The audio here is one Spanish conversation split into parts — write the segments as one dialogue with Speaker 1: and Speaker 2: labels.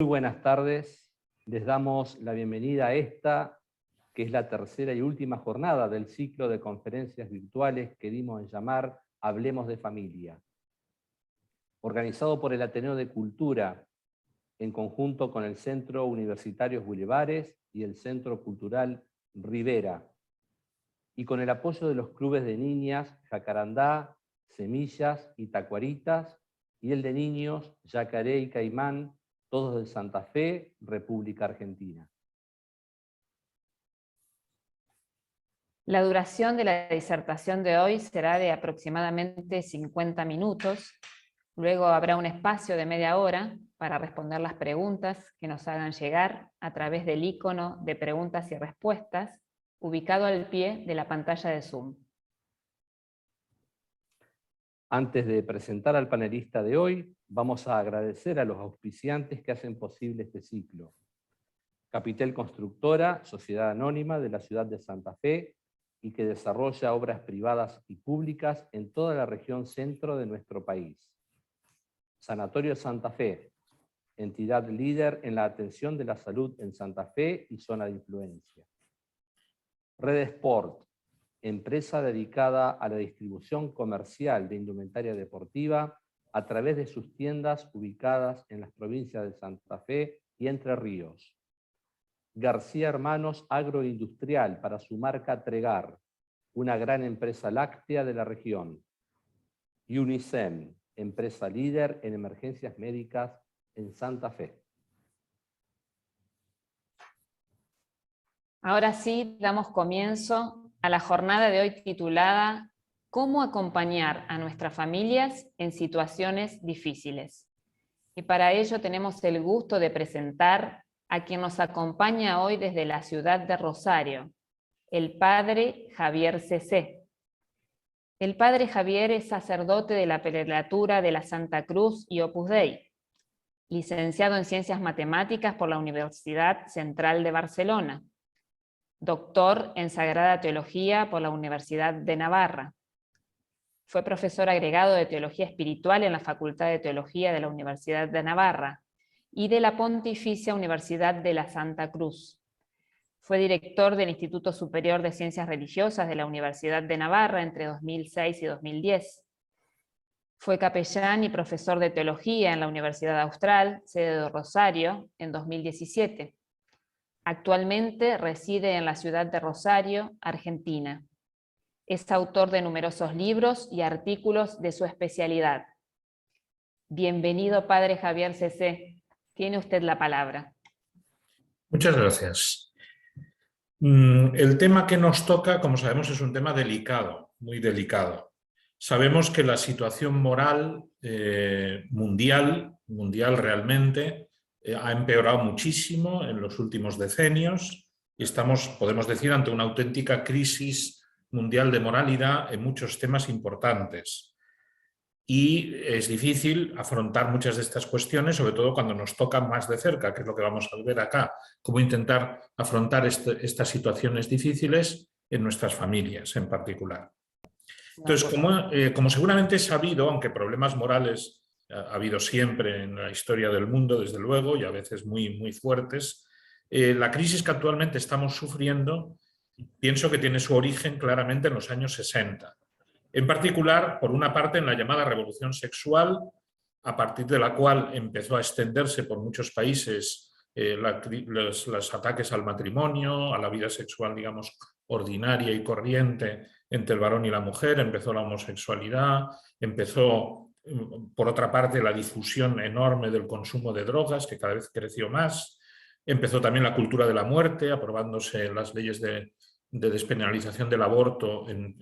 Speaker 1: Muy buenas tardes, les damos la bienvenida a esta, que es la tercera y última jornada del ciclo de conferencias virtuales que dimos en llamar Hablemos de Familia, organizado por el Ateneo de Cultura, en conjunto con el Centro Universitario Bulevares y el Centro Cultural Rivera, y con el apoyo de los clubes de niñas Jacarandá, Semillas y Tacuaritas, y el de niños Yacaré y Caimán, todos de Santa Fe, República Argentina.
Speaker 2: La duración de la disertación de hoy será de aproximadamente 50 minutos. Luego habrá un espacio de media hora para responder las preguntas que nos hagan llegar a través del icono de preguntas y respuestas ubicado al pie de la pantalla de Zoom.
Speaker 1: Antes de presentar al panelista de hoy, vamos a agradecer a los auspiciantes que hacen posible este ciclo. Capitel Constructora, sociedad anónima de la ciudad de Santa Fe y que desarrolla obras privadas y públicas en toda la región centro de nuestro país. Sanatorio Santa Fe, entidad líder en la atención de la salud en Santa Fe y zona de influencia. Red Sport, empresa dedicada a la distribución comercial de indumentaria deportiva a través de sus tiendas ubicadas en las provincias de Santa Fe y Entre Ríos. García Hermanos Agroindustrial para su marca Tregar, una gran empresa láctea de la región. Y Unicem, empresa líder en emergencias médicas en Santa Fe.
Speaker 2: Ahora sí, damos comienzo a la jornada de hoy titulada ¿Cómo acompañar a nuestras familias en situaciones difíciles? Y para ello tenemos el gusto de presentar a quien nos acompaña hoy desde la ciudad de Rosario, el padre Javier Cecé. El padre Javier es sacerdote de la prelatura de la Santa Cruz y Opus Dei, licenciado en Ciencias Matemáticas por la Universidad Central de Barcelona, doctor en Sagrada Teología por la Universidad de Navarra. Fue profesor agregado de Teología Espiritual en la Facultad de Teología de la Universidad de Navarra y de la Pontificia Universidad de la Santa Cruz. Fue director del Instituto Superior de Ciencias Religiosas de la Universidad de Navarra entre 2006 y 2010. Fue capellán y profesor de Teología en la Universidad Austral, sede de Rosario, en 2017. Actualmente reside en la ciudad de Rosario, Argentina. Es autor de numerosos libros y artículos de su especialidad. Bienvenido, padre Javier Cecé. Tiene usted la palabra.
Speaker 3: Muchas gracias. El tema que nos toca, como sabemos, es un tema delicado, muy delicado. Sabemos que la situación moral mundial realmente, ha empeorado muchísimo en los últimos decenios y estamos, podemos decir, ante una auténtica crisis mundial de moralidad en muchos temas importantes. Y es difícil afrontar muchas de estas cuestiones, sobre todo cuando nos tocan más de cerca, que es lo que vamos a ver acá, cómo intentar afrontar estas situaciones difíciles en nuestras familias en particular. Entonces, como seguramente es sabido, aunque problemas morales ha habido siempre en la historia del mundo, desde luego, y a veces muy, muy fuertes, la crisis que actualmente estamos sufriendo, pienso que tiene su origen claramente en los años 60. En particular, por una parte, en la llamada revolución sexual, a partir de la cual empezó a extenderse por muchos países los ataques al matrimonio, a la vida sexual, digamos, ordinaria y corriente entre el varón y la mujer, empezó la homosexualidad, empezó, por otra parte, la difusión enorme del consumo de drogas, que cada vez creció más, empezó también la cultura de la muerte, aprobándose las leyes de despenalización del aborto en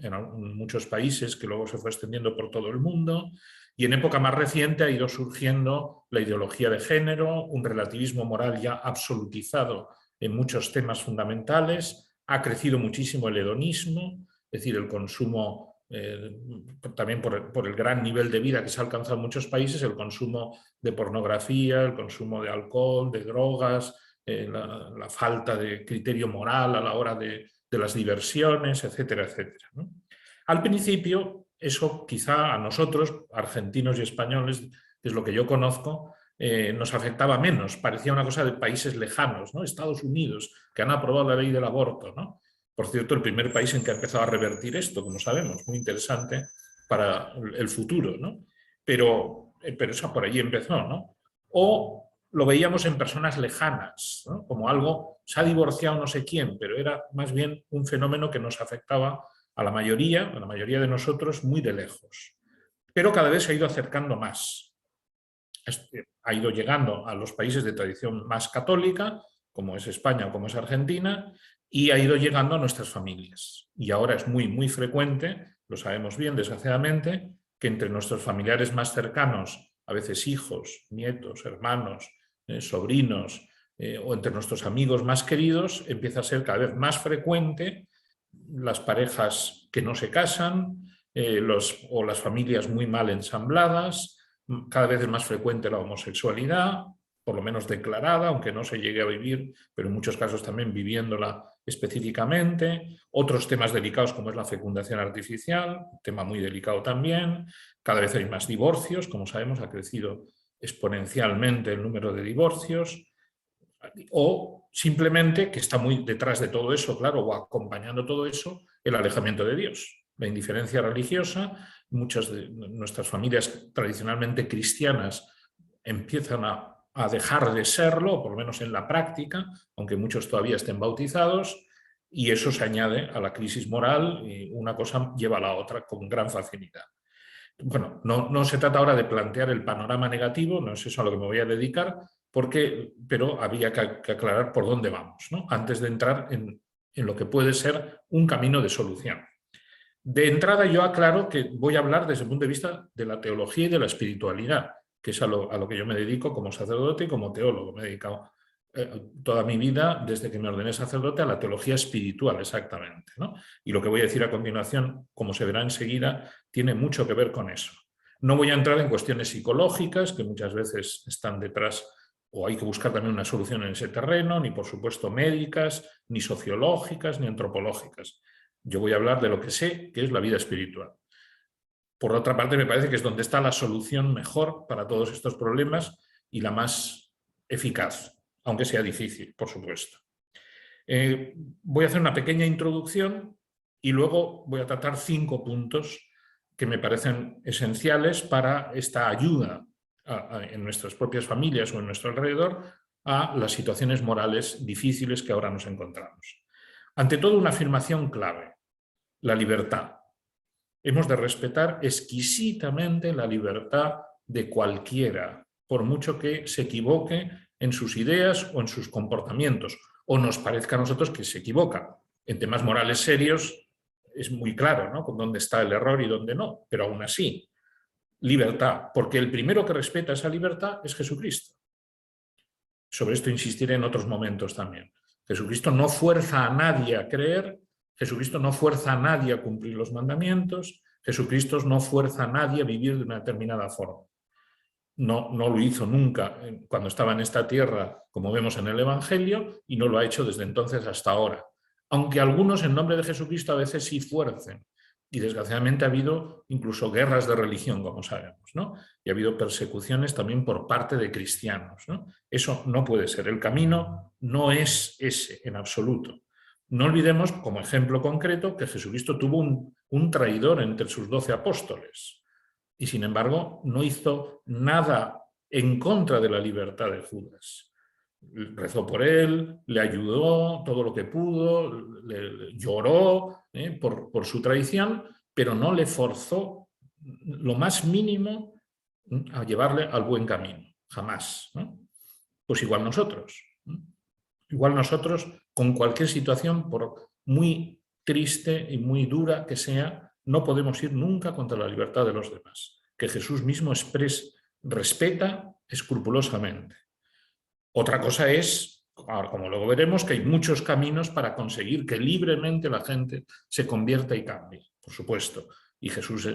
Speaker 3: muchos países, que luego se fue extendiendo por todo el mundo, y en época más reciente ha ido surgiendo la ideología de género, un relativismo moral ya absolutizado en muchos temas fundamentales, ha crecido muchísimo el hedonismo, es decir, el consumo, también por el gran nivel de vida que se ha alcanzado en muchos países, el consumo de pornografía, el consumo de alcohol, de drogas, la falta de criterio moral a la hora de las diversiones, etcétera, etcétera, ¿no? Al principio, eso quizá a nosotros, argentinos y españoles, que es lo que yo conozco, nos afectaba menos, parecía una cosa de países lejanos, ¿no? Estados Unidos, que han aprobado la ley del aborto, ¿no? Por cierto, el primer país en que ha empezado a revertir esto, como sabemos, muy interesante para el futuro, ¿no? Pero eso por allí empezó, ¿no? O lo veíamos en personas lejanas, ¿no? Como algo, se ha divorciado no sé quién, pero era más bien un fenómeno que nos afectaba a la mayoría de nosotros muy de lejos. Pero cada vez se ha ido acercando más. Ha ido llegando a los países de tradición más católica, como es España o como es Argentina, y ha ido llegando a nuestras familias. Y ahora es muy, muy frecuente, lo sabemos bien, desgraciadamente, que entre nuestros familiares más cercanos, a veces hijos, nietos, hermanos, sobrinos, o entre nuestros amigos más queridos, empieza a ser cada vez más frecuente las parejas que no se casan, o las familias muy mal ensambladas. Cada vez es más frecuente la homosexualidad, por lo menos declarada, aunque no se llegue a vivir, pero en muchos casos también viviéndola específicamente. Otros temas delicados como es la fecundación artificial, tema muy delicado también. Cada vez hay más divorcios, como sabemos, ha crecido exponencialmente el número de divorcios. O simplemente, que está muy detrás de todo eso, claro, o acompañando todo eso, el alejamiento de Dios, la indiferencia religiosa. Muchas de nuestras familias tradicionalmente cristianas empiezan a dejar de serlo, o por lo menos en la práctica, aunque muchos todavía estén bautizados, y eso se añade a la crisis moral y una cosa lleva a la otra con gran facilidad. Bueno, no se trata ahora de plantear el panorama negativo, no es eso a lo que me voy a dedicar, pero había que aclarar por dónde vamos, ¿no? Antes de entrar en lo que puede ser un camino de solución. De entrada yo aclaro que voy a hablar desde el punto de vista de la teología y de la espiritualidad, que es a lo que yo me dedico como sacerdote y como teólogo. Me he dedicado toda mi vida, desde que me ordené sacerdote, a la teología espiritual, exactamente, ¿no? Y lo que voy a decir a continuación, como se verá enseguida, tiene mucho que ver con eso. No voy a entrar en cuestiones psicológicas, que muchas veces están detrás, o hay que buscar también una solución en ese terreno, ni por supuesto médicas, ni sociológicas, ni antropológicas. Yo voy a hablar de lo que sé, que es la vida espiritual. Por otra parte, me parece que es donde está la solución mejor para todos estos problemas y la más eficaz, aunque sea difícil, por supuesto. Voy a hacer una pequeña introducción y luego voy a tratar 5 puntos que me parecen esenciales para esta ayuda en nuestras propias familias o en nuestro alrededor a las situaciones morales difíciles que ahora nos encontramos. Ante todo, una afirmación clave: la libertad. Hemos de respetar exquisitamente la libertad de cualquiera, por mucho que se equivoque en sus ideas o en sus comportamientos, o nos parezca a nosotros que se equivoca. En temas morales serios es muy claro, ¿no?, con dónde está el error y dónde no, pero aún así, libertad, porque el primero que respeta esa libertad es Jesucristo. Sobre esto insistiré en otros momentos también. Jesucristo no fuerza a nadie a creer, Jesucristo no fuerza a nadie a cumplir los mandamientos, Jesucristo no fuerza a nadie a vivir de una determinada forma. No lo hizo nunca cuando estaba en esta tierra, como vemos en el Evangelio, y no lo ha hecho desde entonces hasta ahora. Aunque algunos en nombre de Jesucristo a veces sí fuercen. Y desgraciadamente ha habido incluso guerras de religión, como sabemos, ¿no? Y ha habido persecuciones también por parte de cristianos, ¿no? Eso no puede ser. El camino no es ese en absoluto. No olvidemos, como ejemplo concreto, que Jesucristo tuvo un traidor entre sus 12 apóstoles. Y sin embargo no hizo nada en contra de la libertad de Judas. Rezó por él, le ayudó todo lo que pudo, lloró por su traición, pero no le forzó lo más mínimo a llevarle al buen camino, jamás, ¿no? Pues igual nosotros, con cualquier situación, por muy triste y muy dura que sea, no podemos ir nunca contra la libertad de los demás, que Jesús mismo respeta escrupulosamente. Otra cosa es, como luego veremos, que hay muchos caminos para conseguir que libremente la gente se convierta y cambie, por supuesto. Y Jesús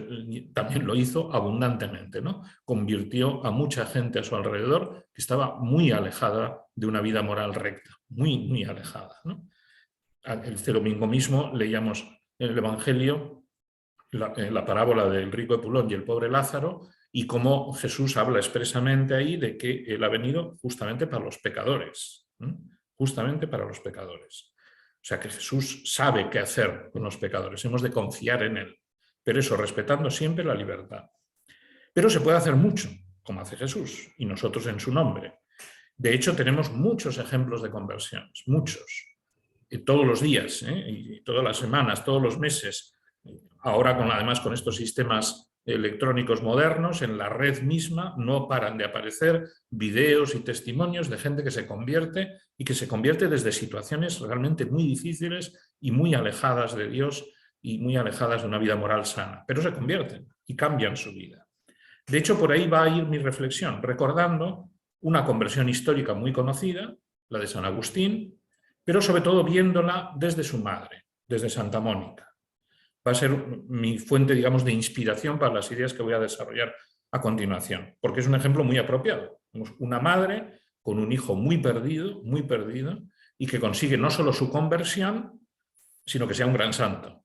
Speaker 3: también lo hizo abundantemente, ¿no? Convirtió a mucha gente a su alrededor que estaba muy alejada de una vida moral recta, muy, muy alejada, ¿no? Este domingo mismo leíamos en el Evangelio la parábola del rico Epulón y el pobre Lázaro, y cómo Jesús habla expresamente ahí de que Él ha venido justamente para los pecadores, justamente para los pecadores. O sea que Jesús sabe qué hacer con los pecadores, hemos de confiar en Él, pero eso respetando siempre la libertad. Pero se puede hacer mucho, como hace Jesús, y nosotros en su nombre. De hecho, tenemos muchos ejemplos de conversiones, muchos, todos los días, y todas las semanas, todos los meses. Ahora, además, con estos sistemas electrónicos modernos, en la red misma no paran de aparecer videos y testimonios de gente que se convierte y que se convierte desde situaciones realmente muy difíciles y muy alejadas de Dios y muy alejadas de una vida moral sana, pero se convierten y cambian su vida. De hecho, por ahí va a ir mi reflexión, recordando una conversión histórica muy conocida, la de San Agustín, pero sobre todo viéndola desde su madre, desde Santa Mónica. Va a ser mi fuente, digamos, de inspiración para las ideas que voy a desarrollar a continuación, porque es un ejemplo muy apropiado. Una madre con un hijo muy perdido, y que consigue no solo su conversión, sino que sea un gran santo.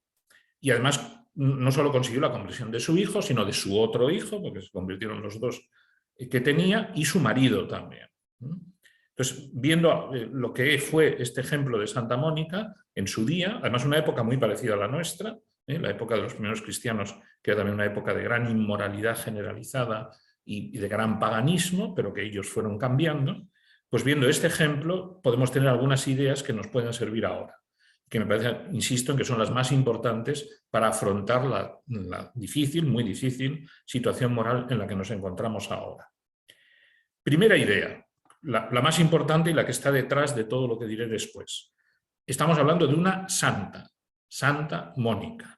Speaker 3: Y además, no solo consiguió la conversión de su hijo, sino de su otro hijo, porque se convirtieron los dos que tenía, y su marido también. Entonces, viendo lo que fue este ejemplo de Santa Mónica en su día, además una época muy parecida a la nuestra, la época de los primeros cristianos, que era también una época de gran inmoralidad generalizada y de gran paganismo, pero que ellos fueron cambiando, pues viendo este ejemplo podemos tener algunas ideas que nos pueden servir ahora, que me parece, insisto, en que son las más importantes para afrontar la difícil, muy difícil situación moral en la que nos encontramos ahora. Primera idea, la más importante y la que está detrás de todo lo que diré después. Estamos hablando de una santa, Santa Mónica.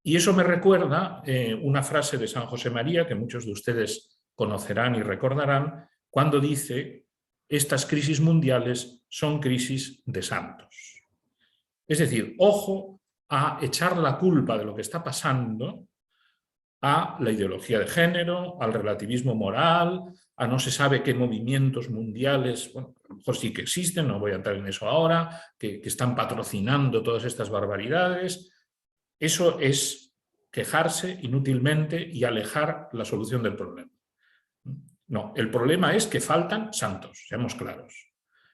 Speaker 3: Y eso me recuerda una frase de San José María, que muchos de ustedes conocerán y recordarán, cuando dice: estas crisis mundiales son crisis de santos. Es decir, ojo a echar la culpa de lo que está pasando a la ideología de género, al relativismo moral, a no se sabe qué movimientos mundiales, bueno, a lo mejor sí que existen, no voy a entrar en eso ahora, que están patrocinando todas estas barbaridades. Eso es quejarse inútilmente y alejar la solución del problema. No, el problema es que faltan santos, seamos claros.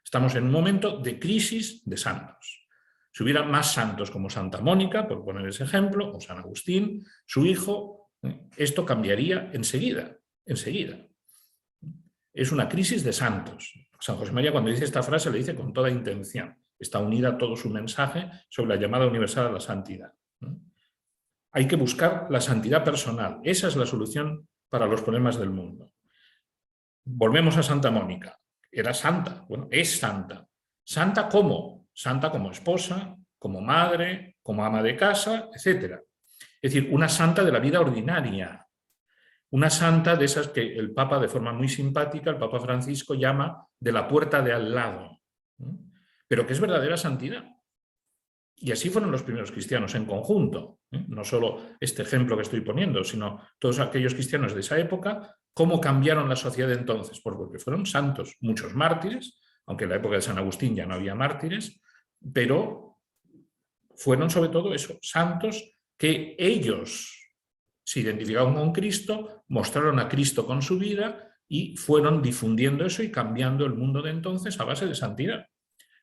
Speaker 3: Estamos en un momento de crisis de santos. Si hubiera más santos como Santa Mónica, por poner ese ejemplo, o San Agustín, su hijo, esto cambiaría enseguida, enseguida. Es una crisis de santos. San José María, cuando dice esta frase, le dice con toda intención. Está unida a todo su mensaje sobre la llamada universal a la santidad. Hay que buscar la santidad personal. Esa es la solución para los problemas del mundo. Volvemos a Santa Mónica. Era santa, bueno, es santa. ¿Santa cómo? Santa como esposa, como madre, como ama de casa, etc. Es decir, una santa de la vida ordinaria. Una santa de esas que el Papa, de forma muy simpática, el Papa Francisco llama de la puerta de al lado. Pero que es verdadera santidad. Y así fueron los primeros cristianos en conjunto, no solo este ejemplo que estoy poniendo, sino todos aquellos cristianos de esa época, cómo cambiaron la sociedad de entonces, porque fueron santos, muchos mártires, aunque en la época de San Agustín ya no había mártires, pero fueron sobre todo eso, santos que ellos se identificaron con Cristo, mostraron a Cristo con su vida y fueron difundiendo eso y cambiando el mundo de entonces a base de santidad.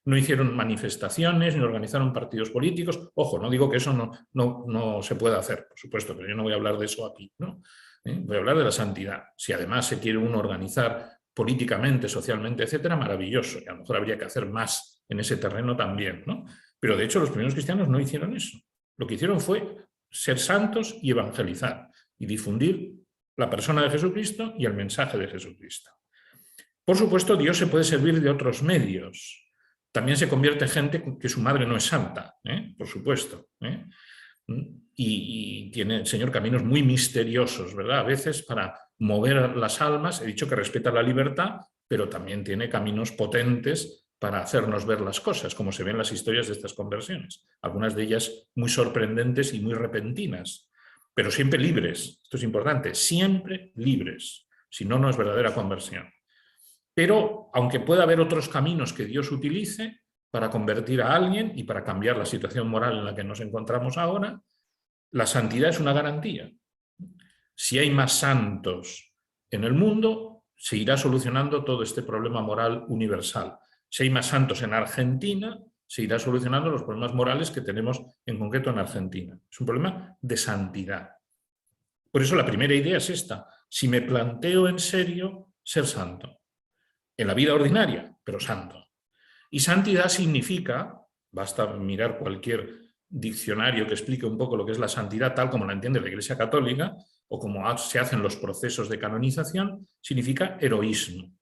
Speaker 3: No hicieron manifestaciones, ni organizaron partidos políticos. Ojo, no digo que eso no se pueda hacer, por supuesto, pero yo no voy a hablar de eso aquí, ¿no? Voy a hablar de la santidad. Si además se quiere uno organizar políticamente, socialmente, etcétera, maravilloso. Y a lo mejor habría que hacer más en ese terreno también, ¿no? Pero de hecho los primeros cristianos no hicieron eso. Lo que hicieron fue ser santos y evangelizar y difundir la persona de Jesucristo y el mensaje de Jesucristo. Por supuesto, Dios se puede servir de otros medios. También se convierte gente que su madre no es santa, por supuesto. Y tiene el Señor caminos muy misteriosos, ¿verdad? A veces para mover las almas, he dicho que respeta la libertad, pero también tiene caminos potentes para hacernos ver las cosas, como se ven en las historias de estas conversiones. Algunas de ellas muy sorprendentes y muy repentinas, pero siempre libres. Esto es importante, siempre libres. Si no, no es verdadera conversión. Pero, aunque pueda haber otros caminos que Dios utilice para convertir a alguien y para cambiar la situación moral en la que nos encontramos ahora, la santidad es una garantía. Si hay más santos en el mundo, se irá solucionando todo este problema moral universal. Si hay más santos en Argentina, se irá solucionando los problemas morales que tenemos en concreto en Argentina. Es un problema de santidad. Por eso la primera idea es esta. Si me planteo en serio ser santo, en la vida ordinaria, pero santo. Y santidad significa, basta mirar cualquier diccionario que explique un poco lo que es la santidad, tal como la entiende la Iglesia Católica, o como se hacen los procesos de canonización, significa heroísmo.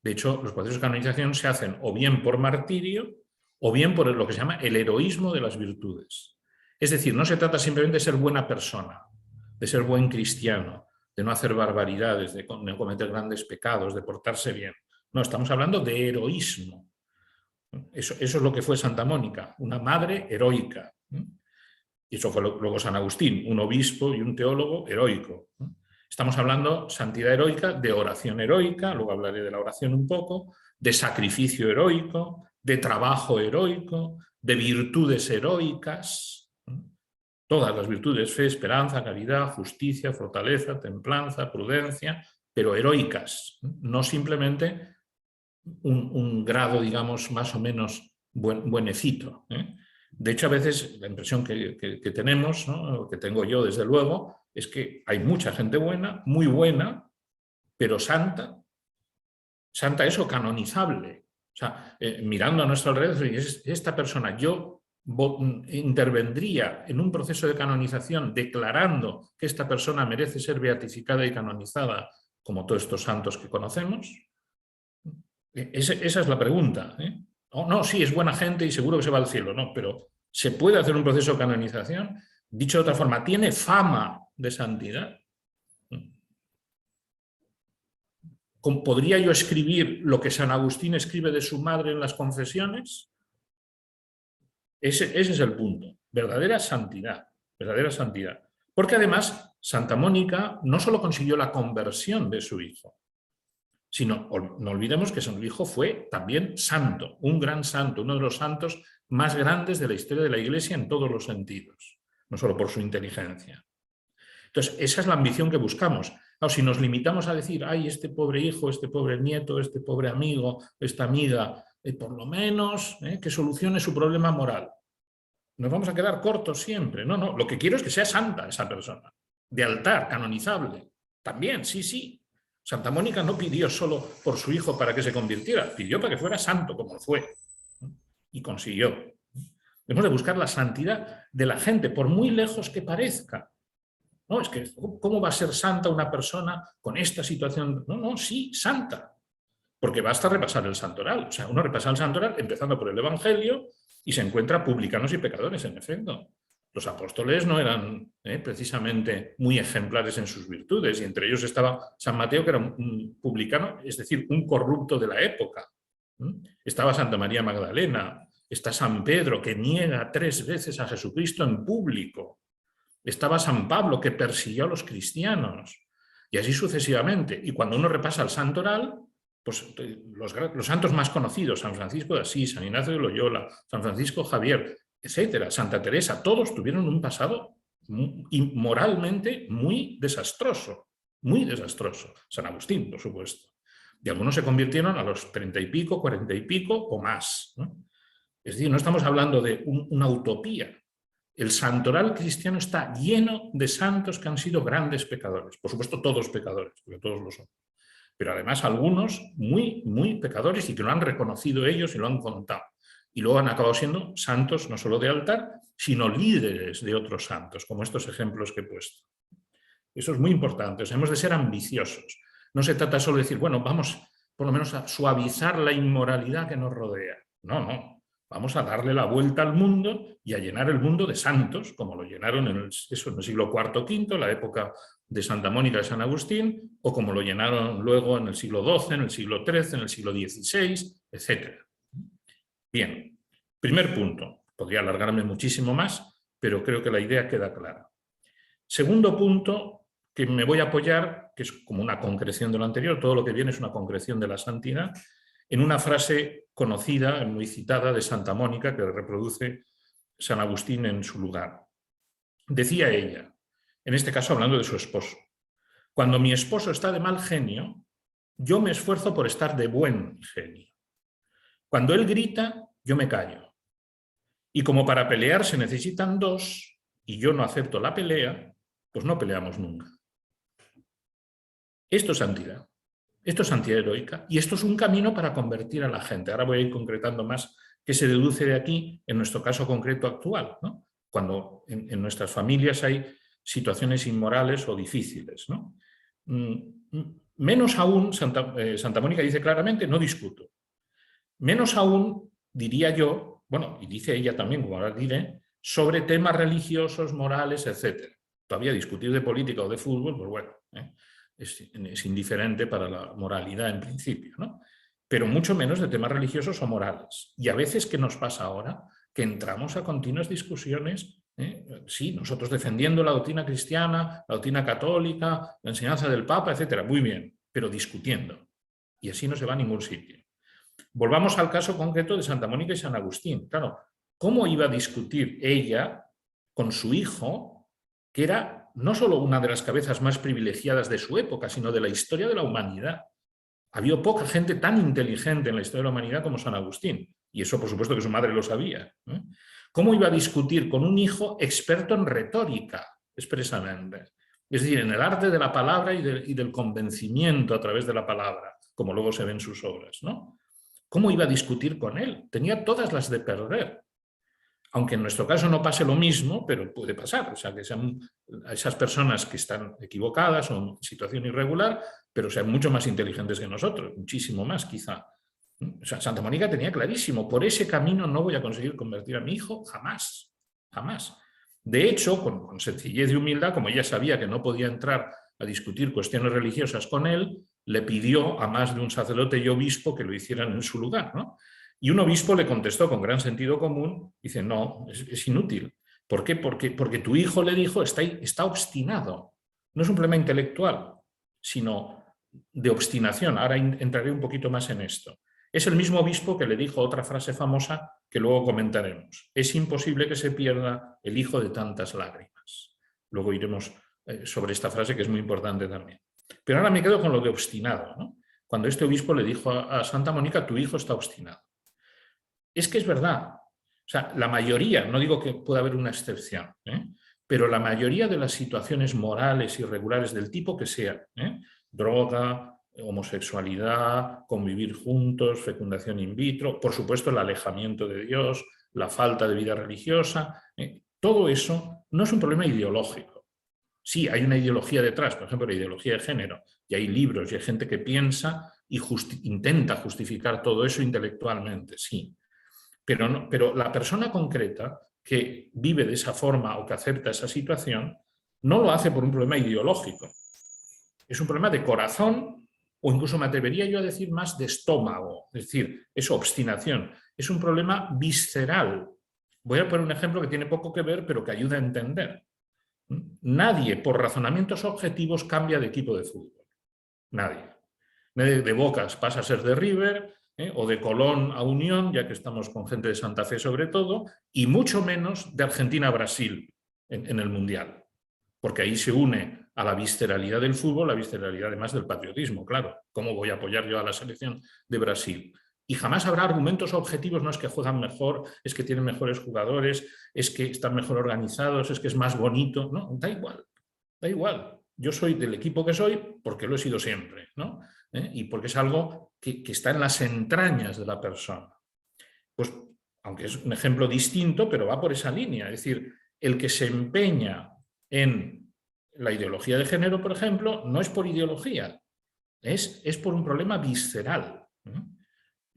Speaker 3: De hecho, los procesos de canonización se hacen o bien por martirio, o bien por lo que se llama el heroísmo de las virtudes. Es decir, no se trata simplemente de ser buena persona, de ser buen cristiano, de no hacer barbaridades, de no cometer grandes pecados, de portarse bien. No, estamos hablando de heroísmo. Eso es lo que fue Santa Mónica, una madre heroica. Y eso fue luego San Agustín, un obispo y un teólogo heroico. Estamos hablando santidad heroica, de oración heroica, luego hablaré de la oración un poco, de sacrificio heroico, de trabajo heroico, de virtudes heroicas. Todas las virtudes, fe, esperanza, caridad, justicia, fortaleza, templanza, prudencia, pero heroicas, no simplemente un grado, digamos, más o menos buenecito. De hecho, a veces la impresión que tenemos, ¿no?, que tengo yo desde luego, es que hay mucha gente buena, muy buena, pero santa. Santa es o canonizable. O sea, mirando a nuestro alrededor, esta persona, yo intervendría en un proceso de canonización declarando que esta persona merece ser beatificada y canonizada como todos estos santos que conocemos. Esa es la pregunta. Oh, no, sí, es buena gente y seguro que se va al cielo. No, pero ¿se puede hacer un proceso de canonización? Dicho de otra forma, ¿tiene fama de santidad? ¿Podría yo escribir lo que San Agustín escribe de su madre en las confesiones? Ese es el punto. Verdadera santidad. Verdadera santidad. Porque además Santa Mónica no solo consiguió la conversión de su hijo, sino, no olvidemos que su hijo fue también santo, un gran santo, uno de los santos más grandes de la historia de la Iglesia en todos los sentidos, no solo por su inteligencia. Entonces, esa es la ambición que buscamos. Claro, si nos limitamos a decir, ay, este pobre hijo, este pobre nieto, este pobre amigo, esta amiga, por lo menos que solucione su problema moral, nos vamos a quedar cortos siempre. No, no, lo que quiero es que sea santa esa persona, de altar, canonizable. También, sí, sí. Santa Mónica no pidió solo por su hijo para que se convirtiera, pidió para que fuera santo, como fue. Y consiguió. Hemos de buscar la santidad de la gente, por muy lejos que parezca. No, es que, ¿cómo va a ser santa una persona con esta situación? No, no, sí, santa. Porque basta repasar el santoral. O sea, uno repasa el santoral empezando por el Evangelio y se encuentra publicanos y pecadores, en efecto. Los apóstoles no eran precisamente muy ejemplares en sus virtudes, y entre ellos estaba San Mateo, que era un publicano, es decir, un corrupto de la época. Estaba Santa María Magdalena, está San Pedro, que niega 3 veces a Jesucristo en público. Estaba San Pablo, que persiguió a los cristianos, y así sucesivamente. Y cuando uno repasa el santoral, pues los santos más conocidos, San Francisco de Asís, San Ignacio de Loyola, San Francisco Javier, etcétera, Santa Teresa, todos tuvieron un pasado moralmente muy desastroso, muy desastroso. San Agustín, por supuesto. Y algunos se convirtieron a los 30 y pico, 40 y pico o más, ¿no? Es decir, no estamos hablando de una utopía. El santoral cristiano está lleno de santos que han sido grandes pecadores. Por supuesto, todos pecadores, porque todos lo son. Pero además algunos muy, muy pecadores y que lo han reconocido ellos y lo han contado. Y luego han acabado siendo santos no solo de altar, sino líderes de otros santos, como estos ejemplos que he puesto. Eso es muy importante. O sea, hemos de ser ambiciosos. No se trata solo de decir, bueno, vamos por lo menos a suavizar la inmoralidad que nos rodea. No, no. Vamos a darle la vuelta al mundo y a llenar el mundo de santos, como lo llenaron en el siglo IV o V, la época de Santa Mónica de San Agustín, o como lo llenaron luego en el siglo XII, en el siglo XIII, en el siglo XVI, etc. Bien, primer punto. Podría alargarme muchísimo más, pero creo que la idea queda clara. Segundo punto, que me voy a apoyar, que es como una concreción de lo anterior, todo lo que viene es una concreción de la santidad, en una frase conocida, muy citada, de Santa Mónica, que reproduce San Agustín en su lugar. Decía ella, en este caso hablando de su esposo. Cuando mi esposo está de mal genio, yo me esfuerzo por estar de buen genio. Cuando él grita, yo me callo. Y como para pelear se necesitan dos, y yo no acepto la pelea, pues no peleamos nunca. Esto es santidad. Esto es santidad heroica. Y esto es un camino para convertir a la gente. Ahora voy a ir concretando más qué se deduce de aquí en nuestro caso concreto actual, ¿no? Cuando en nuestras familias hay situaciones inmorales o difíciles, ¿no? Menos aún, Santa Mónica dice claramente, no discuto. Menos aún, diría yo, bueno, y dice ella también, como ahora diré, sobre temas religiosos, morales, etc. Todavía discutir de política o de fútbol, pues bueno, es indiferente para la moralidad en principio, ¿no? Pero mucho menos de temas religiosos o morales. Y a veces, ¿qué nos pasa ahora? Que entramos a continuas discusiones, sí, nosotros defendiendo la doctrina cristiana, la doctrina católica, la enseñanza del Papa, etcétera, muy bien, pero discutiendo. Y así no se va a ningún sitio. Volvamos al caso concreto de Santa Mónica y San Agustín. Claro, ¿cómo iba a discutir ella con su hijo, que era no solo una de las cabezas más privilegiadas de su época, sino de la historia de la humanidad? Había poca gente tan inteligente en la historia de la humanidad como San Agustín. Y eso, por supuesto, que su madre lo sabía. ¿Cómo iba a discutir con un hijo experto en retórica, expresamente? Es decir, en el arte de la palabra y del convencimiento a través de la palabra, como luego se ve en sus obras, ¿no? ¿Cómo iba a discutir con él? Tenía todas las de perder. Aunque en nuestro caso no pase lo mismo, pero puede pasar. O sea, que sean esas personas que están equivocadas o en situación irregular, pero sean mucho más inteligentes que nosotros, muchísimo más quizá. O sea, Santa Mónica tenía clarísimo, por ese camino no voy a conseguir convertir a mi hijo jamás, jamás. De hecho, con sencillez y humildad, como ella sabía que no podía entrar a discutir cuestiones religiosas con él, le pidió a más de un sacerdote y obispo que lo hicieran en su lugar, ¿no? Y un obispo le contestó con gran sentido común, dice, no, es inútil. ¿Por qué? Porque tu hijo, le dijo, está obstinado. No es un problema intelectual, sino de obstinación. Ahora entraré un poquito más en esto. Es el mismo obispo que le dijo otra frase famosa que luego comentaremos. Es imposible que se pierda el hijo de tantas lágrimas. Luego iremos sobre esta frase, que es muy importante también. Pero ahora me quedo con lo de obstinado, ¿no? Cuando este obispo le dijo a Santa Mónica, tu hijo está obstinado. Es que es verdad. O sea, la mayoría, no digo que pueda haber una excepción, pero la mayoría de las situaciones morales y irregulares del tipo que sea, droga, homosexualidad, convivir juntos, fecundación in vitro, por supuesto el alejamiento de Dios, la falta de vida religiosa, todo eso no es un problema ideológico. Sí, hay una ideología detrás, por ejemplo, la ideología de género, y hay libros y hay gente que piensa y intenta justificar todo eso intelectualmente, sí. Pero la persona concreta que vive de esa forma o que acepta esa situación no lo hace por un problema ideológico. Es un problema de corazón o incluso me atrevería yo a decir más de estómago. Es decir, es obstinación. Es un problema visceral. Voy a poner un ejemplo que tiene poco que ver pero que ayuda a entender. Nadie por razonamientos objetivos cambia de equipo de fútbol. Nadie. Nadie de Bocas pasa a ser de River, o de Colón a Unión, ya que estamos con gente de Santa Fe sobre todo, y mucho menos de Argentina a Brasil en el Mundial, porque ahí se une a la visceralidad del fútbol, la visceralidad además del patriotismo, claro. ¿Cómo voy a apoyar yo a la selección de Brasil? Y jamás habrá argumentos objetivos, no es que juegan mejor, es que tienen mejores jugadores, es que están mejor organizados, es que es más bonito, no, da igual, da igual. Yo soy del equipo que soy porque lo he sido siempre, ¿no? Y porque es algo que está en las entrañas de la persona. Pues, aunque es un ejemplo distinto, pero va por esa línea. Es decir, el que se empeña en la ideología de género, por ejemplo, no es por ideología, es por un problema visceral.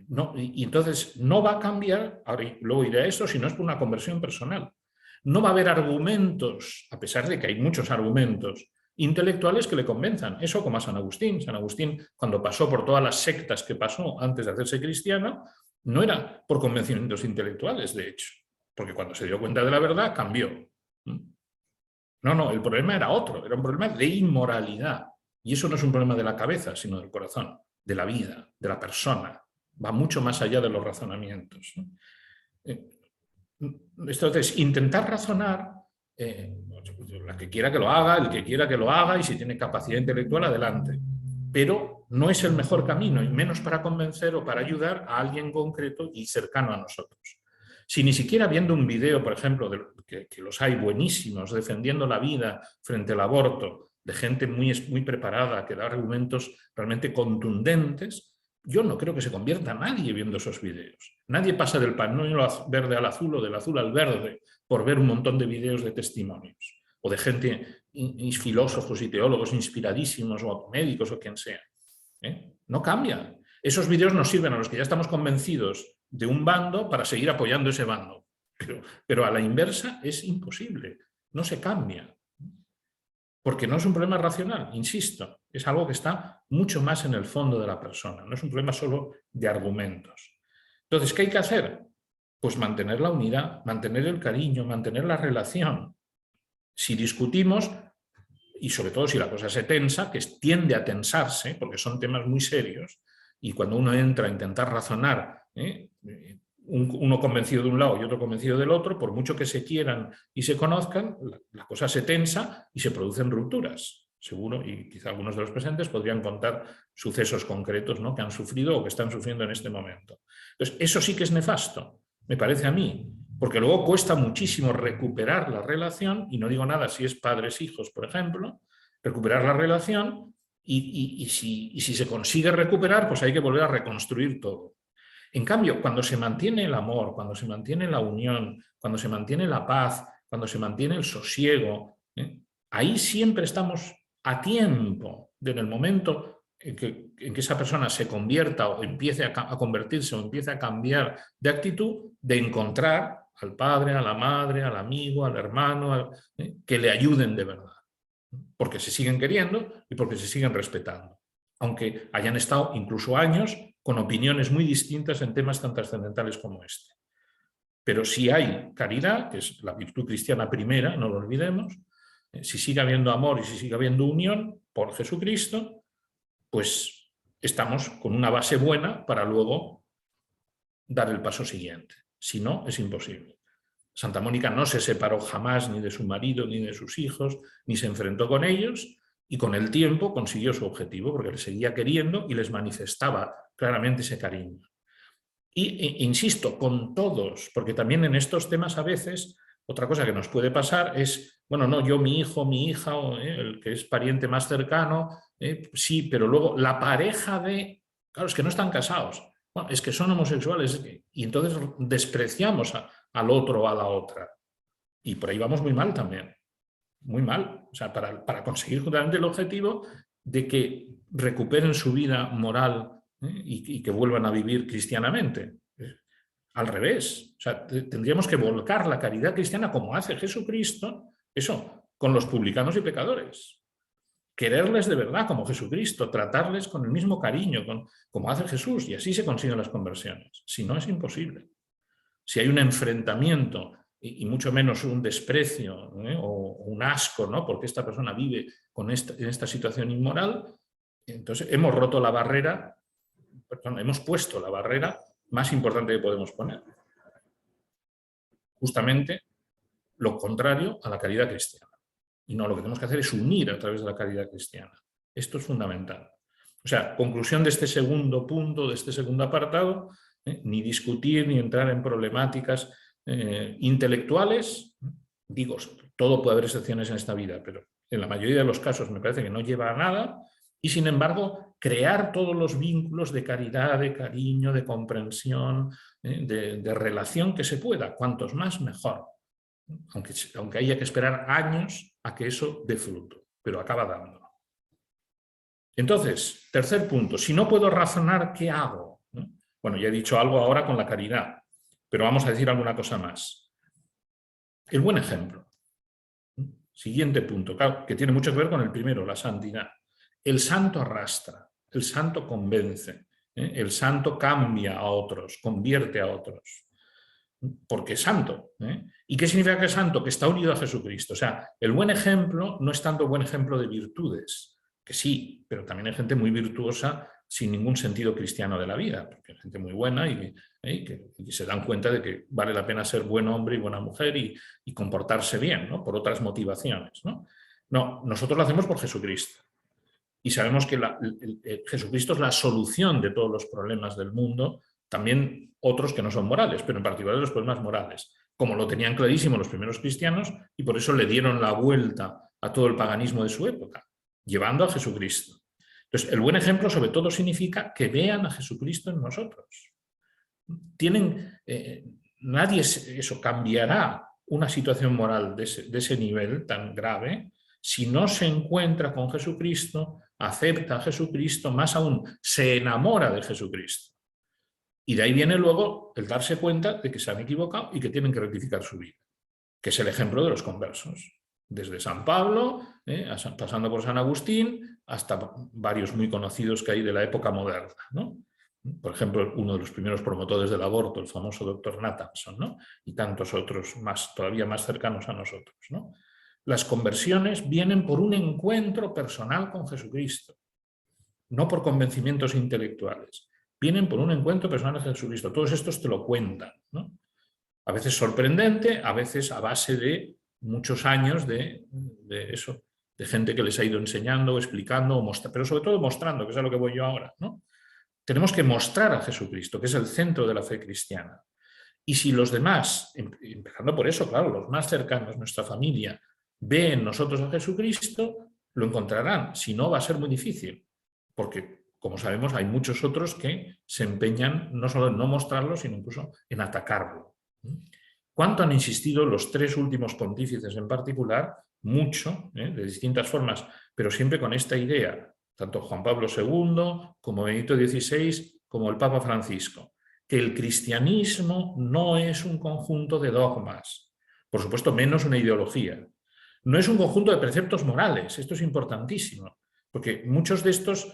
Speaker 3: No, y entonces no va a cambiar, ahora luego iré a esto, si no es por una conversión personal. No va a haber argumentos, a pesar de que hay muchos argumentos intelectuales que le convenzan. Eso como a San Agustín. San Agustín, cuando pasó por todas las sectas que pasó antes de hacerse cristiano, no era por convencimientos intelectuales, de hecho, porque cuando se dio cuenta de la verdad, cambió. No, el problema era otro, era un problema de inmoralidad. Y eso no es un problema de la cabeza, sino del corazón, de la vida, de la persona. Va mucho más allá de los razonamientos. Entonces, intentar razonar la que quiera que lo haga, el que quiera que lo haga, y si tiene capacidad intelectual, adelante. Pero no es el mejor camino, y menos para convencer o para ayudar a alguien concreto y cercano a nosotros. Si ni siquiera viendo un video, por ejemplo, que los hay buenísimos, defendiendo la vida frente al aborto, de gente muy preparada, que da argumentos realmente contundentes, yo no creo que se convierta nadie viendo esos videos. Nadie pasa del pañuelo verde al azul o del azul al verde por ver un montón de videos de testimonios, o de gente, filósofos y teólogos inspiradísimos, o médicos, o quien sea. No cambia. Esos videos nos sirven a los que ya estamos convencidos de un bando para seguir apoyando ese bando. Pero a la inversa es imposible. No se cambia. Porque no es un problema racional, insisto. Es algo que está mucho más en el fondo de la persona. No es un problema solo de argumentos. Entonces, ¿qué hay que hacer? Pues mantener la unidad, mantener el cariño, mantener la relación. Si discutimos, y sobre todo si la cosa se tensa, que tiende a tensarse, porque son temas muy serios, y cuando uno entra a intentar razonar, uno convencido de un lado y otro convencido del otro, por mucho que se quieran y se conozcan, la cosa se tensa y se producen rupturas. Seguro, y quizá algunos de los presentes podrían contar sucesos concretos, ¿no?, que han sufrido o que están sufriendo en este momento. Entonces, eso sí que es nefasto, me parece a mí, porque luego cuesta muchísimo recuperar la relación, y no digo nada si es padres-hijos, por ejemplo, recuperar la relación, y si se consigue recuperar, pues hay que volver a reconstruir todo. En cambio, cuando se mantiene el amor, cuando se mantiene la unión, cuando se mantiene la paz, cuando se mantiene el sosiego, ahí siempre estamos a tiempo, en el momento en que esa persona se convierta o empiece a convertirse o empiece a cambiar de actitud, de encontrar al padre, a la madre, al amigo, al hermano, que le ayuden de verdad. Porque se siguen queriendo y porque se siguen respetando. Aunque hayan estado incluso años con opiniones muy distintas en temas tan trascendentales como este. Pero si hay caridad, que es la virtud cristiana primera, no lo olvidemos, si sigue habiendo amor y si sigue habiendo unión por Jesucristo, pues estamos con una base buena para luego dar el paso siguiente. Si no, es imposible. Santa Mónica no se separó jamás ni de su marido ni de sus hijos, ni se enfrentó con ellos, y con el tiempo consiguió su objetivo, porque les seguía queriendo y les manifestaba claramente ese cariño. Y insisto, con todos, porque también en estos temas a veces, otra cosa que nos puede pasar es, bueno, no, yo, mi hijo, mi hija, el que es pariente más cercano, sí, pero luego la pareja de... Claro, es que no están casados, bueno, es que son homosexuales, y entonces despreciamos al otro o a la otra. Y por ahí vamos muy mal también. Muy mal, o sea, para conseguir justamente el objetivo de que recuperen su vida moral y que vuelvan a vivir cristianamente. Al revés, o sea, tendríamos que volcar la caridad cristiana como hace Jesucristo, eso, con los publicanos y pecadores. Quererles de verdad como Jesucristo, tratarles con el mismo cariño, como hace Jesús, y así se consiguen las conversiones. Si no, es imposible. Si hay un enfrentamiento y mucho menos un desprecio o un asco, ¿no?, porque esta persona vive en esta situación inmoral, entonces hemos roto la barrera, perdón, hemos puesto la barrera más importante que podemos poner. Justamente lo contrario a la caridad cristiana. Y no, lo que tenemos que hacer es unir a través de la caridad cristiana. Esto es fundamental. O sea, conclusión de este segundo punto, de este segundo apartado, ni discutir ni entrar en problemáticas intelectuales. Digo, todo puede haber excepciones en esta vida, pero en la mayoría de los casos me parece que no lleva a nada, y sin embargo crear todos los vínculos de caridad, de cariño, de comprensión, de relación que se pueda, cuantos más mejor, aunque haya que esperar años a que eso dé fruto, pero acaba dando. Entonces, tercer punto, si no puedo razonar, ¿qué hago? Bueno, ya he dicho algo ahora con la caridad, pero vamos a decir alguna cosa más. El buen ejemplo. Siguiente punto, claro, que tiene mucho que ver con el primero, la santidad. El santo arrastra, el santo convence, el santo cambia a otros, convierte a otros, porque es santo. ¿Y qué significa que es santo? Que está unido a Jesucristo. O sea, el buen ejemplo no es tanto buen ejemplo de virtudes, que sí, pero también hay gente muy virtuosa sin ningún sentido cristiano de la vida, porque hay gente muy buena y que se dan cuenta de que vale la pena ser buen hombre y buena mujer y comportarse bien, ¿no? Por otras motivaciones, ¿no? No, nosotros lo hacemos por Jesucristo. Y sabemos que Jesucristo es la solución de todos los problemas del mundo, también otros que no son morales, pero en particular los problemas morales, como lo tenían clarísimo los primeros cristianos, y por eso le dieron la vuelta a todo el paganismo de su época, llevando a Jesucristo. Entonces, el buen ejemplo sobre todo significa que vean a Jesucristo en nosotros. Nadie cambiará una situación moral de ese nivel tan grave si no se encuentra con Jesucristo, acepta a Jesucristo, más aún se enamora de Jesucristo. Y de ahí viene luego el darse cuenta de que se han equivocado y que tienen que rectificar su vida, que es el ejemplo de los conversos. Desde San Pablo, pasando por San Agustín, hasta varios muy conocidos que hay de la época moderna, ¿no? Por ejemplo, uno de los primeros promotores del aborto, el famoso doctor Nathanson, ¿no? Y tantos otros todavía más cercanos a nosotros, ¿no? Las conversiones vienen por un encuentro personal con Jesucristo, no por convencimientos intelectuales. Vienen por un encuentro personal con Jesucristo. Todos estos te lo cuentan, ¿no? A veces sorprendente, a veces a base de muchos años de gente que les ha ido enseñando, explicando, pero sobre todo mostrando, que es a lo que voy yo ahora, ¿no? Tenemos que mostrar a Jesucristo, que es el centro de la fe cristiana. Y si los demás, empezando por eso, claro, los más cercanos, nuestra familia, ven en nosotros a Jesucristo, lo encontrarán. Si no, va a ser muy difícil, porque, como sabemos, hay muchos otros que se empeñan no solo en no mostrarlo, sino incluso en atacarlo. ¿Cuánto han insistido los tres últimos pontífices en particular? Mucho, de distintas formas, pero siempre con esta idea, tanto Juan Pablo II como Benedicto XVI, como el Papa Francisco, que el cristianismo no es un conjunto de dogmas, por supuesto menos una ideología, no es un conjunto de preceptos morales, esto es importantísimo, porque muchos de estos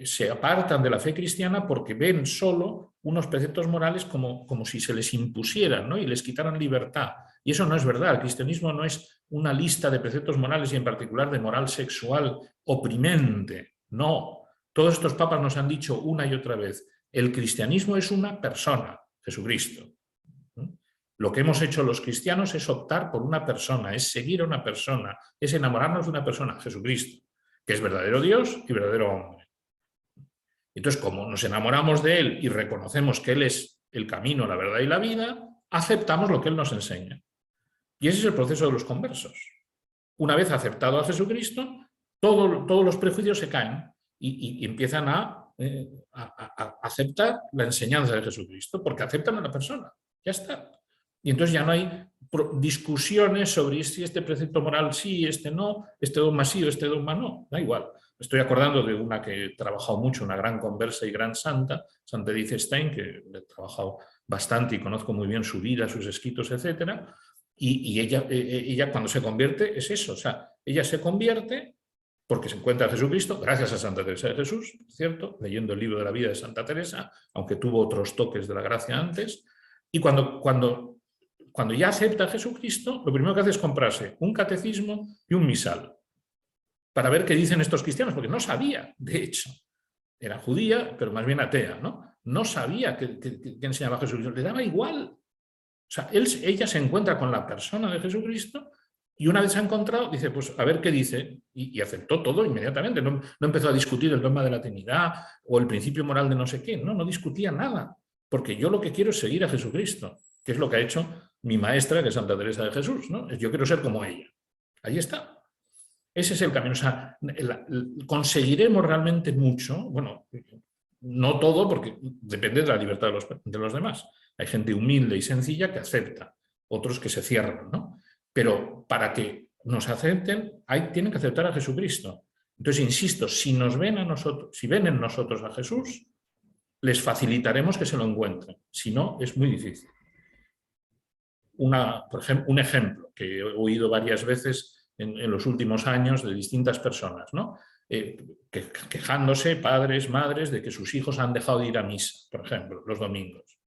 Speaker 3: se apartan de la fe cristiana porque ven solo unos preceptos morales como si se les impusieran, ¿no? Y les quitaran libertad. Y eso no es verdad. El cristianismo no es una lista de preceptos morales y en particular de moral sexual oprimente. No. Todos estos papas nos han dicho una y otra vez, el cristianismo es una persona, Jesucristo. Lo que hemos hecho los cristianos es optar por una persona, es seguir a una persona, es enamorarnos de una persona, Jesucristo, que es verdadero Dios y verdadero hombre. Entonces, como nos enamoramos de Él y reconocemos que Él es el camino, la verdad y la vida, aceptamos lo que Él nos enseña. Y ese es el proceso de los conversos. Una vez aceptado a Jesucristo, todos los prejuicios se caen y empiezan a aceptar la enseñanza de Jesucristo, porque aceptan a la persona. Ya está. Y entonces ya no hay discusiones sobre si este precepto moral sí, este no, este dogma sí o este dogma no. Da igual. Me estoy acordando de una que he trabajado mucho, una gran conversa y gran santa, Santa Edith Stein, que he trabajado bastante y conozco muy bien su vida, sus escritos, etc. Y ella cuando se convierte es eso, o sea, ella se convierte porque se encuentra a Jesucristo, gracias a Santa Teresa de Jesús, ¿cierto? Leyendo el libro de la vida de Santa Teresa, aunque tuvo otros toques de la gracia antes, y cuando ya acepta a Jesucristo, lo primero que hace es comprarse un catecismo y un misal, para ver qué dicen estos cristianos, porque no sabía, de hecho. Era judía, pero más bien atea, ¿no? No sabía qué enseñaba Jesucristo, le daba igual. O sea, ella se encuentra con la persona de Jesucristo y una vez se ha encontrado, dice, pues a ver qué dice, y aceptó todo inmediatamente. No empezó a discutir el dogma de la Trinidad o el principio moral de no sé qué, no discutía nada, porque yo lo que quiero es seguir a Jesucristo, que es lo que ha hecho mi maestra, que es Santa Teresa de Jesús, ¿no? Yo quiero ser como ella. Ahí está. Ese es el camino. O sea, conseguiremos realmente mucho, bueno, no todo, porque depende de la libertad de los demás. Hay gente humilde y sencilla que acepta, otros que se cierran, ¿no? Pero para que nos acepten, tienen que aceptar a Jesucristo. Entonces, insisto, si nos ven a nosotros, si ven en nosotros a Jesús, les facilitaremos que se lo encuentren. Si no, es muy difícil. Por ejemplo, un ejemplo que he oído varias veces en los últimos años de distintas personas, ¿no? Quejándose, padres, madres, de que sus hijos han dejado de ir a misa, por ejemplo, los domingos.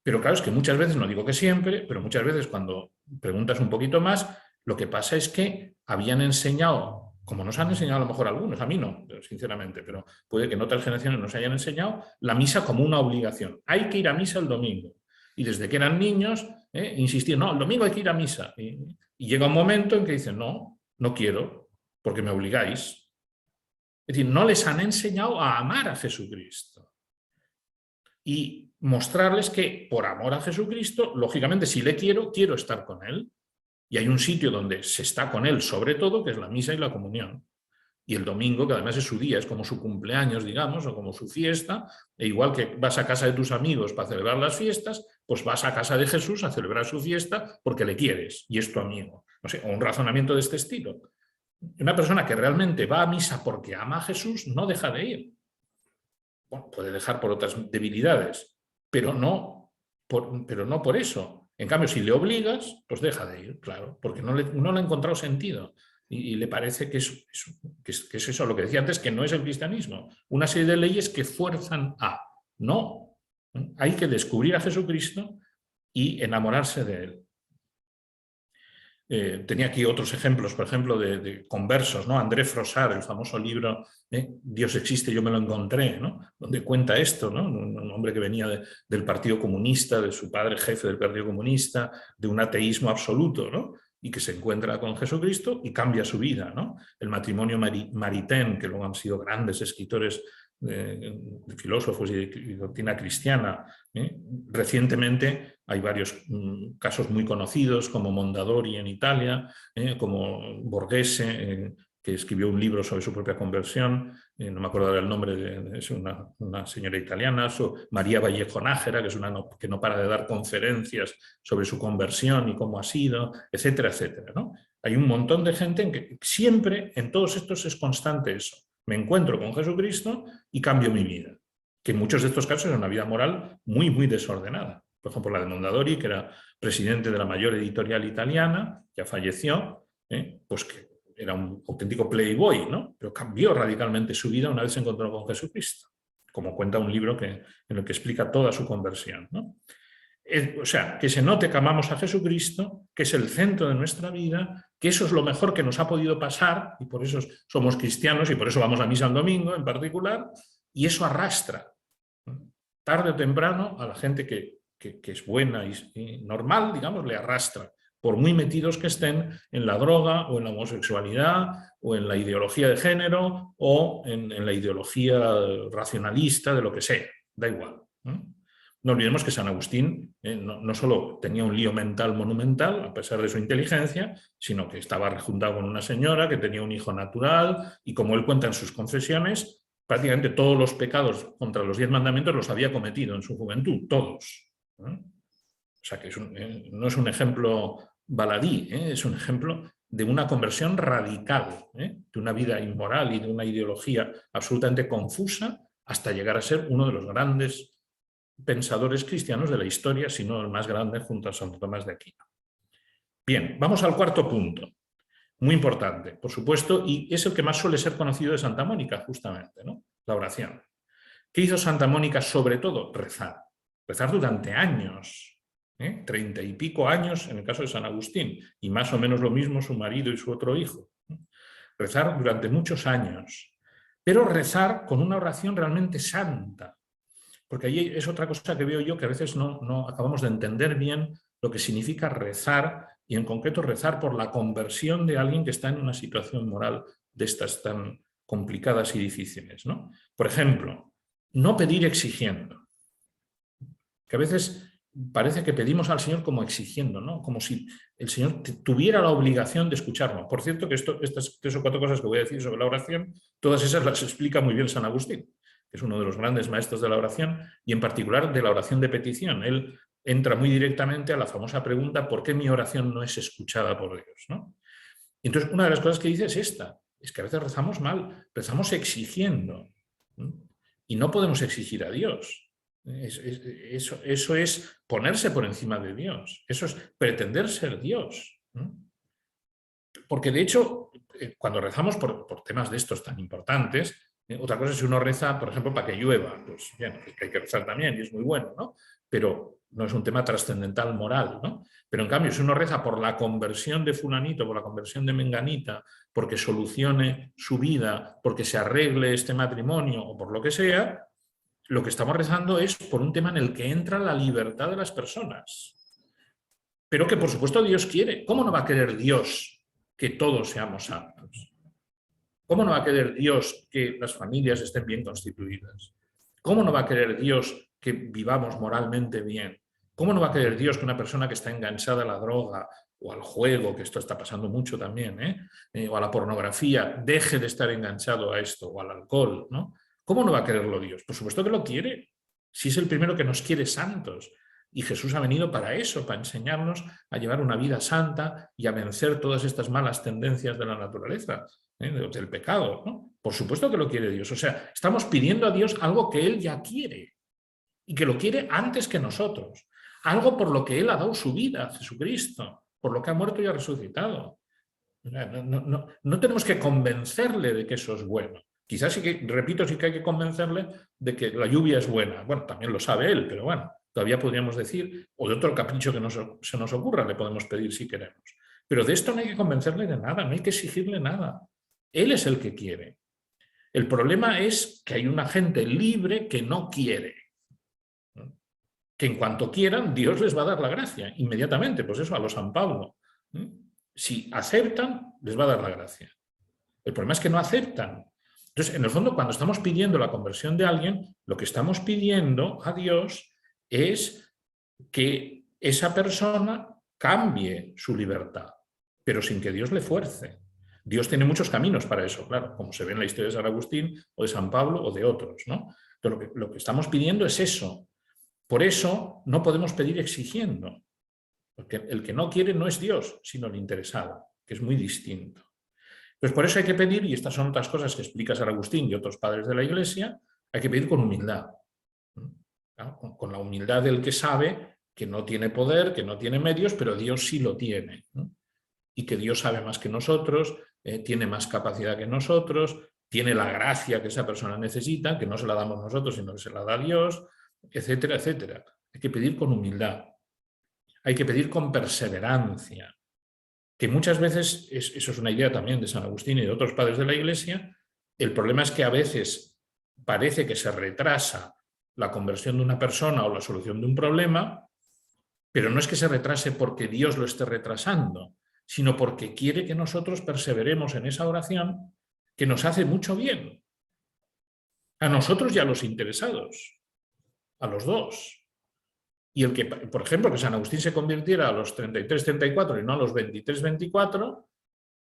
Speaker 3: Pero claro, es que muchas veces, no digo que siempre, pero muchas veces cuando preguntas un poquito más, lo que pasa es que habían enseñado como nos han enseñado a lo mejor algunos, a mí no, sinceramente, pero puede que en otras generaciones nos hayan enseñado la misa como una obligación. Hay que ir a misa el domingo. Y desde que eran niños, insistían, no, el domingo hay que ir a misa. Y llega un momento en que dicen, no, no quiero, porque me obligáis. Es decir, no les han enseñado a amar a Jesucristo. Y mostrarles que por amor a Jesucristo, lógicamente, si le quiero, quiero estar con él. Y hay un sitio donde se está con él sobre todo, que es la misa y la comunión. Y el domingo, que además es su día, es como su cumpleaños, digamos, o como su fiesta, e igual que vas a casa de tus amigos para celebrar las fiestas, pues vas a casa de Jesús a celebrar su fiesta porque le quieres y es tu amigo. No sé, o un razonamiento de este estilo. Una persona que realmente va a misa porque ama a Jesús no deja de ir. Bueno, puede dejar por otras debilidades, pero no por eso. En cambio, si le obligas, pues deja de ir, claro, porque no le ha encontrado sentido. Y le parece que es eso, lo que decía antes, que no es el cristianismo. Una serie de leyes que fuerzan a. No. Hay que descubrir a Jesucristo y enamorarse de él. Tenía aquí otros ejemplos, por ejemplo, de conversos, ¿no? André Frossard, el famoso libro Dios existe, yo me lo encontré, ¿no? Donde cuenta esto, ¿no? Un hombre que venía del Partido Comunista, de su padre jefe del Partido Comunista, de un ateísmo absoluto, ¿no? Y que se encuentra con Jesucristo y cambia su vida, ¿no? El matrimonio Maritain, que luego han sido grandes escritores, de filósofos y de doctrina cristiana. Recientemente hay varios casos muy conocidos, como Mondadori en Italia, como Borghese, que escribió un libro sobre su propia conversión, no me acuerdo el nombre, es una señora italiana, María Vallejo Nájera, que es una que no para de dar conferencias sobre su conversión y cómo ha sido, etcétera, etcétera, ¿no? Hay un montón de gente en que siempre, en todos estos es constante eso. Me encuentro con Jesucristo y cambio mi vida. Que en muchos de estos casos es una vida moral muy, muy desordenada. Por ejemplo, la de Mondadori, que era presidente de la mayor editorial italiana, ya falleció, pues que era un auténtico playboy, ¿no? Pero cambió radicalmente su vida una vez se encontró con Jesucristo, como cuenta un libro en el que explica toda su conversión, ¿no? O sea, que se note que amamos a Jesucristo, que es el centro de nuestra vida, que eso es lo mejor que nos ha podido pasar, y por eso somos cristianos y por eso vamos a misa el domingo en particular, y eso arrastra, tarde o temprano, a la gente que es buena y normal, digamos, le arrastra, por muy metidos que estén en la droga o en la homosexualidad o en la ideología de género o en la ideología racionalista de lo que sea, da igual. No olvidemos que San Agustín no solo tenía un lío mental monumental, a pesar de su inteligencia, sino que estaba rejuntado con una señora que tenía un hijo natural y, como él cuenta en sus confesiones, prácticamente todos los pecados contra los 10 mandamientos los había cometido en su juventud, todos. O sea que no es un ejemplo baladí, es un ejemplo de una conversión radical, de una vida inmoral y de una ideología absolutamente confusa, hasta llegar a ser uno de los grandes pensadores cristianos de la historia, si no el más grande, junto a Santo Tomás de Aquino. Bien, vamos al cuarto punto, muy importante, por supuesto, y es el que más suele ser conocido de Santa Mónica, justamente, ¿no? La oración. ¿Qué hizo Santa Mónica? Sobre todo, rezar. Rezar durante años, 30 y pico años en el caso de San Agustín, y más o menos lo mismo su marido y su otro hijo. Rezar durante muchos años, pero rezar con una oración realmente santa. Porque ahí es otra cosa que veo yo, que a veces no acabamos de entender bien lo que significa rezar, y en concreto rezar por la conversión de alguien que está en una situación moral de estas tan complicadas y difíciles, ¿no? Por ejemplo, no pedir exigiendo. Que a veces parece que pedimos al Señor como exigiendo, ¿no? Como si el Señor tuviera la obligación de escucharnos. Por cierto, que estas 3 o 4 cosas que voy a decir sobre la oración, todas esas las explica muy bien San Agustín, que es uno de los grandes maestros de la oración, y en particular de la oración de petición. Él entra muy directamente a la famosa pregunta: ¿por qué mi oración no es escuchada por Dios? ¿No? Entonces, una de las cosas que dice es esta, es que a veces rezamos mal, rezamos exigiendo, ¿no? Y no podemos exigir a Dios. Eso es ponerse por encima de Dios, eso es pretender ser Dios, ¿no? Porque de hecho, cuando rezamos por temas de estos tan importantes, Otra cosa es si uno reza, por ejemplo, para que llueva, pues bien, que hay que rezar también y es muy bueno, ¿no? Pero no es un tema trascendental moral, ¿no? Pero en cambio, si uno reza por la conversión de fulanito, por la conversión de menganita, porque solucione su vida, porque se arregle este matrimonio o por lo que sea, lo que estamos rezando es por un tema en el que entra la libertad de las personas. Pero que por supuesto Dios quiere. ¿Cómo no va a querer Dios que todos seamos santos? ¿Cómo no va a querer Dios que las familias estén bien constituidas? ¿Cómo no va a querer Dios que vivamos moralmente bien? ¿Cómo no va a querer Dios que una persona que está enganchada a la droga o al juego, que esto está pasando mucho también, o a la pornografía, deje de estar enganchado a esto, o al alcohol, ¿no? ¿Cómo no va a quererlo Dios? Por supuesto que lo quiere, si es el primero que nos quiere santos. Y Jesús ha venido para eso, para enseñarnos a llevar una vida santa y a vencer todas estas malas tendencias de la naturaleza, del pecado, ¿no? Por supuesto que lo quiere Dios. O sea, estamos pidiendo a Dios algo que Él ya quiere y que lo quiere antes que nosotros. Algo por lo que Él ha dado su vida, Jesucristo, por lo que ha muerto y ha resucitado. No tenemos que convencerle de que eso es bueno. Quizás sí que, repito, sí que hay que convencerle de que la lluvia es buena. Bueno, también lo sabe Él, pero bueno, todavía podríamos decir, o de otro capricho que se nos ocurra, le podemos pedir si queremos. Pero de esto no hay que convencerle de nada, no hay que exigirle nada. Él es el que quiere. El problema es que hay una gente libre que no quiere. Que en cuanto quieran, Dios les va a dar la gracia, inmediatamente, pues eso, a los San Pablo. Si aceptan, les va a dar la gracia. El problema es que no aceptan. Entonces, en el fondo, cuando estamos pidiendo la conversión de alguien, lo que estamos pidiendo a Dios es que esa persona cambie su libertad, pero sin que Dios le fuerce. Dios tiene muchos caminos para eso, claro, como se ve en la historia de San Agustín o de San Pablo o de otros, ¿no? Pero lo que estamos pidiendo es eso. Por eso no podemos pedir exigiendo, porque el que no quiere no es Dios, sino el interesado, que es muy distinto. Pues por eso hay que pedir, y estas son otras cosas que explica San Agustín y otros padres de la Iglesia, hay que pedir con humildad. ¿No? Con la humildad del que sabe que no tiene poder, que no tiene medios, pero Dios sí lo tiene. ¿No? Y que Dios sabe más que nosotros, tiene más capacidad que nosotros, tiene la gracia que esa persona necesita, que no se la damos nosotros, sino que se la da Dios, etcétera, etcétera. Hay que pedir con humildad. Hay que pedir con perseverancia. Que muchas veces, eso es una idea también de San Agustín y de otros padres de la Iglesia, el problema es que a veces parece que se retrasa la conversión de una persona o la solución de un problema, pero no es que se retrase porque Dios lo esté retrasando, sino porque quiere que nosotros perseveremos en esa oración que nos hace mucho bien. A nosotros y a los interesados, a los dos. Y el que, por ejemplo, que San Agustín se convirtiera a los 33, 34 y no a los 23, 24,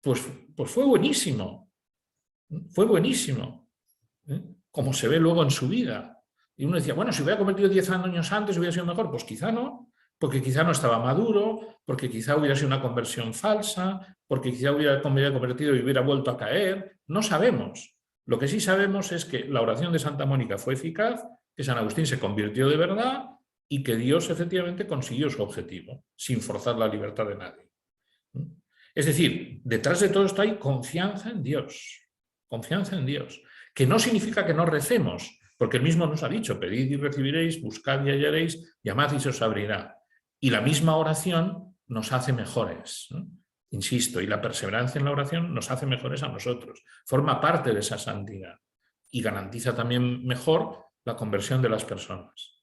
Speaker 3: pues fue buenísimo. Fue buenísimo. Como se ve luego en su vida. Y uno decía, bueno, si hubiera convertido 10 años antes hubiera sido mejor. Pues quizá no, porque quizá no estaba maduro, porque quizá hubiera sido una conversión falsa, porque quizá hubiera convertido y hubiera vuelto a caer. No sabemos. Lo que sí sabemos es que la oración de Santa Mónica fue eficaz, que San Agustín se convirtió de verdad y que Dios efectivamente consiguió su objetivo, sin forzar la libertad de nadie. Es decir, detrás de todo esto hay confianza en Dios, que no significa que no recemos, porque Él mismo nos ha dicho, pedid y recibiréis, buscad y hallaréis, llamad y se os abrirá. Y la misma oración nos hace mejores, ¿no? Insisto, y la perseverancia en la oración nos hace mejores a nosotros, forma parte de esa santidad y garantiza también mejor la conversión de las personas.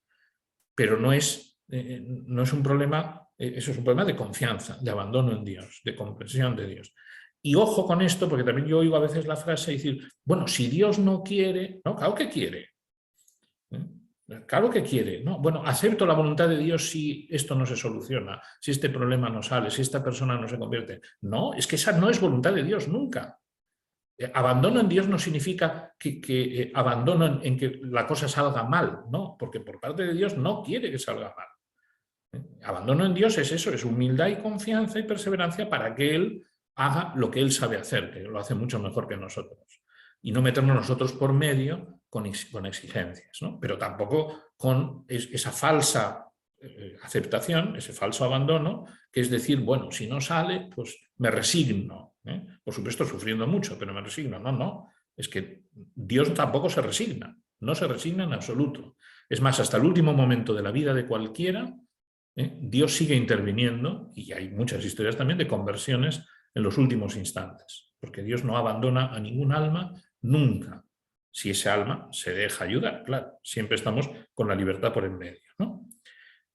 Speaker 3: Pero no es un problema, eso es un problema de confianza, de abandono en Dios, de comprensión de Dios. Y ojo con esto, porque también yo oigo a veces la frase decir, bueno, si Dios no quiere, no, claro que quiere. Claro que quiere, ¿no? Bueno, acepto la voluntad de Dios si esto no se soluciona, si este problema no sale, si esta persona no se convierte. No, es que esa no es voluntad de Dios nunca. Abandono en Dios no significa que abandono en que la cosa salga mal, no, porque por parte de Dios no quiere que salga mal. Abandono en Dios es eso, es humildad y confianza y perseverancia para que Él haga lo que Él sabe hacer, que lo hace mucho mejor que nosotros. Y no meternos nosotros por medio con exigencias, ¿no? Pero tampoco con esa falsa aceptación, ese falso abandono, que es decir, bueno, si no sale, pues me resigno. Por supuesto, sufriendo mucho, pero me resigno. No, no. es que Dios tampoco se resigna, no se resigna en absoluto. Es más, hasta el último momento de la vida de cualquiera, Dios sigue interviniendo, y hay muchas historias también de conversiones en los últimos instantes, porque Dios no abandona a ningún alma nunca, si ese alma se deja ayudar, claro, siempre estamos con la libertad por en medio, ¿no?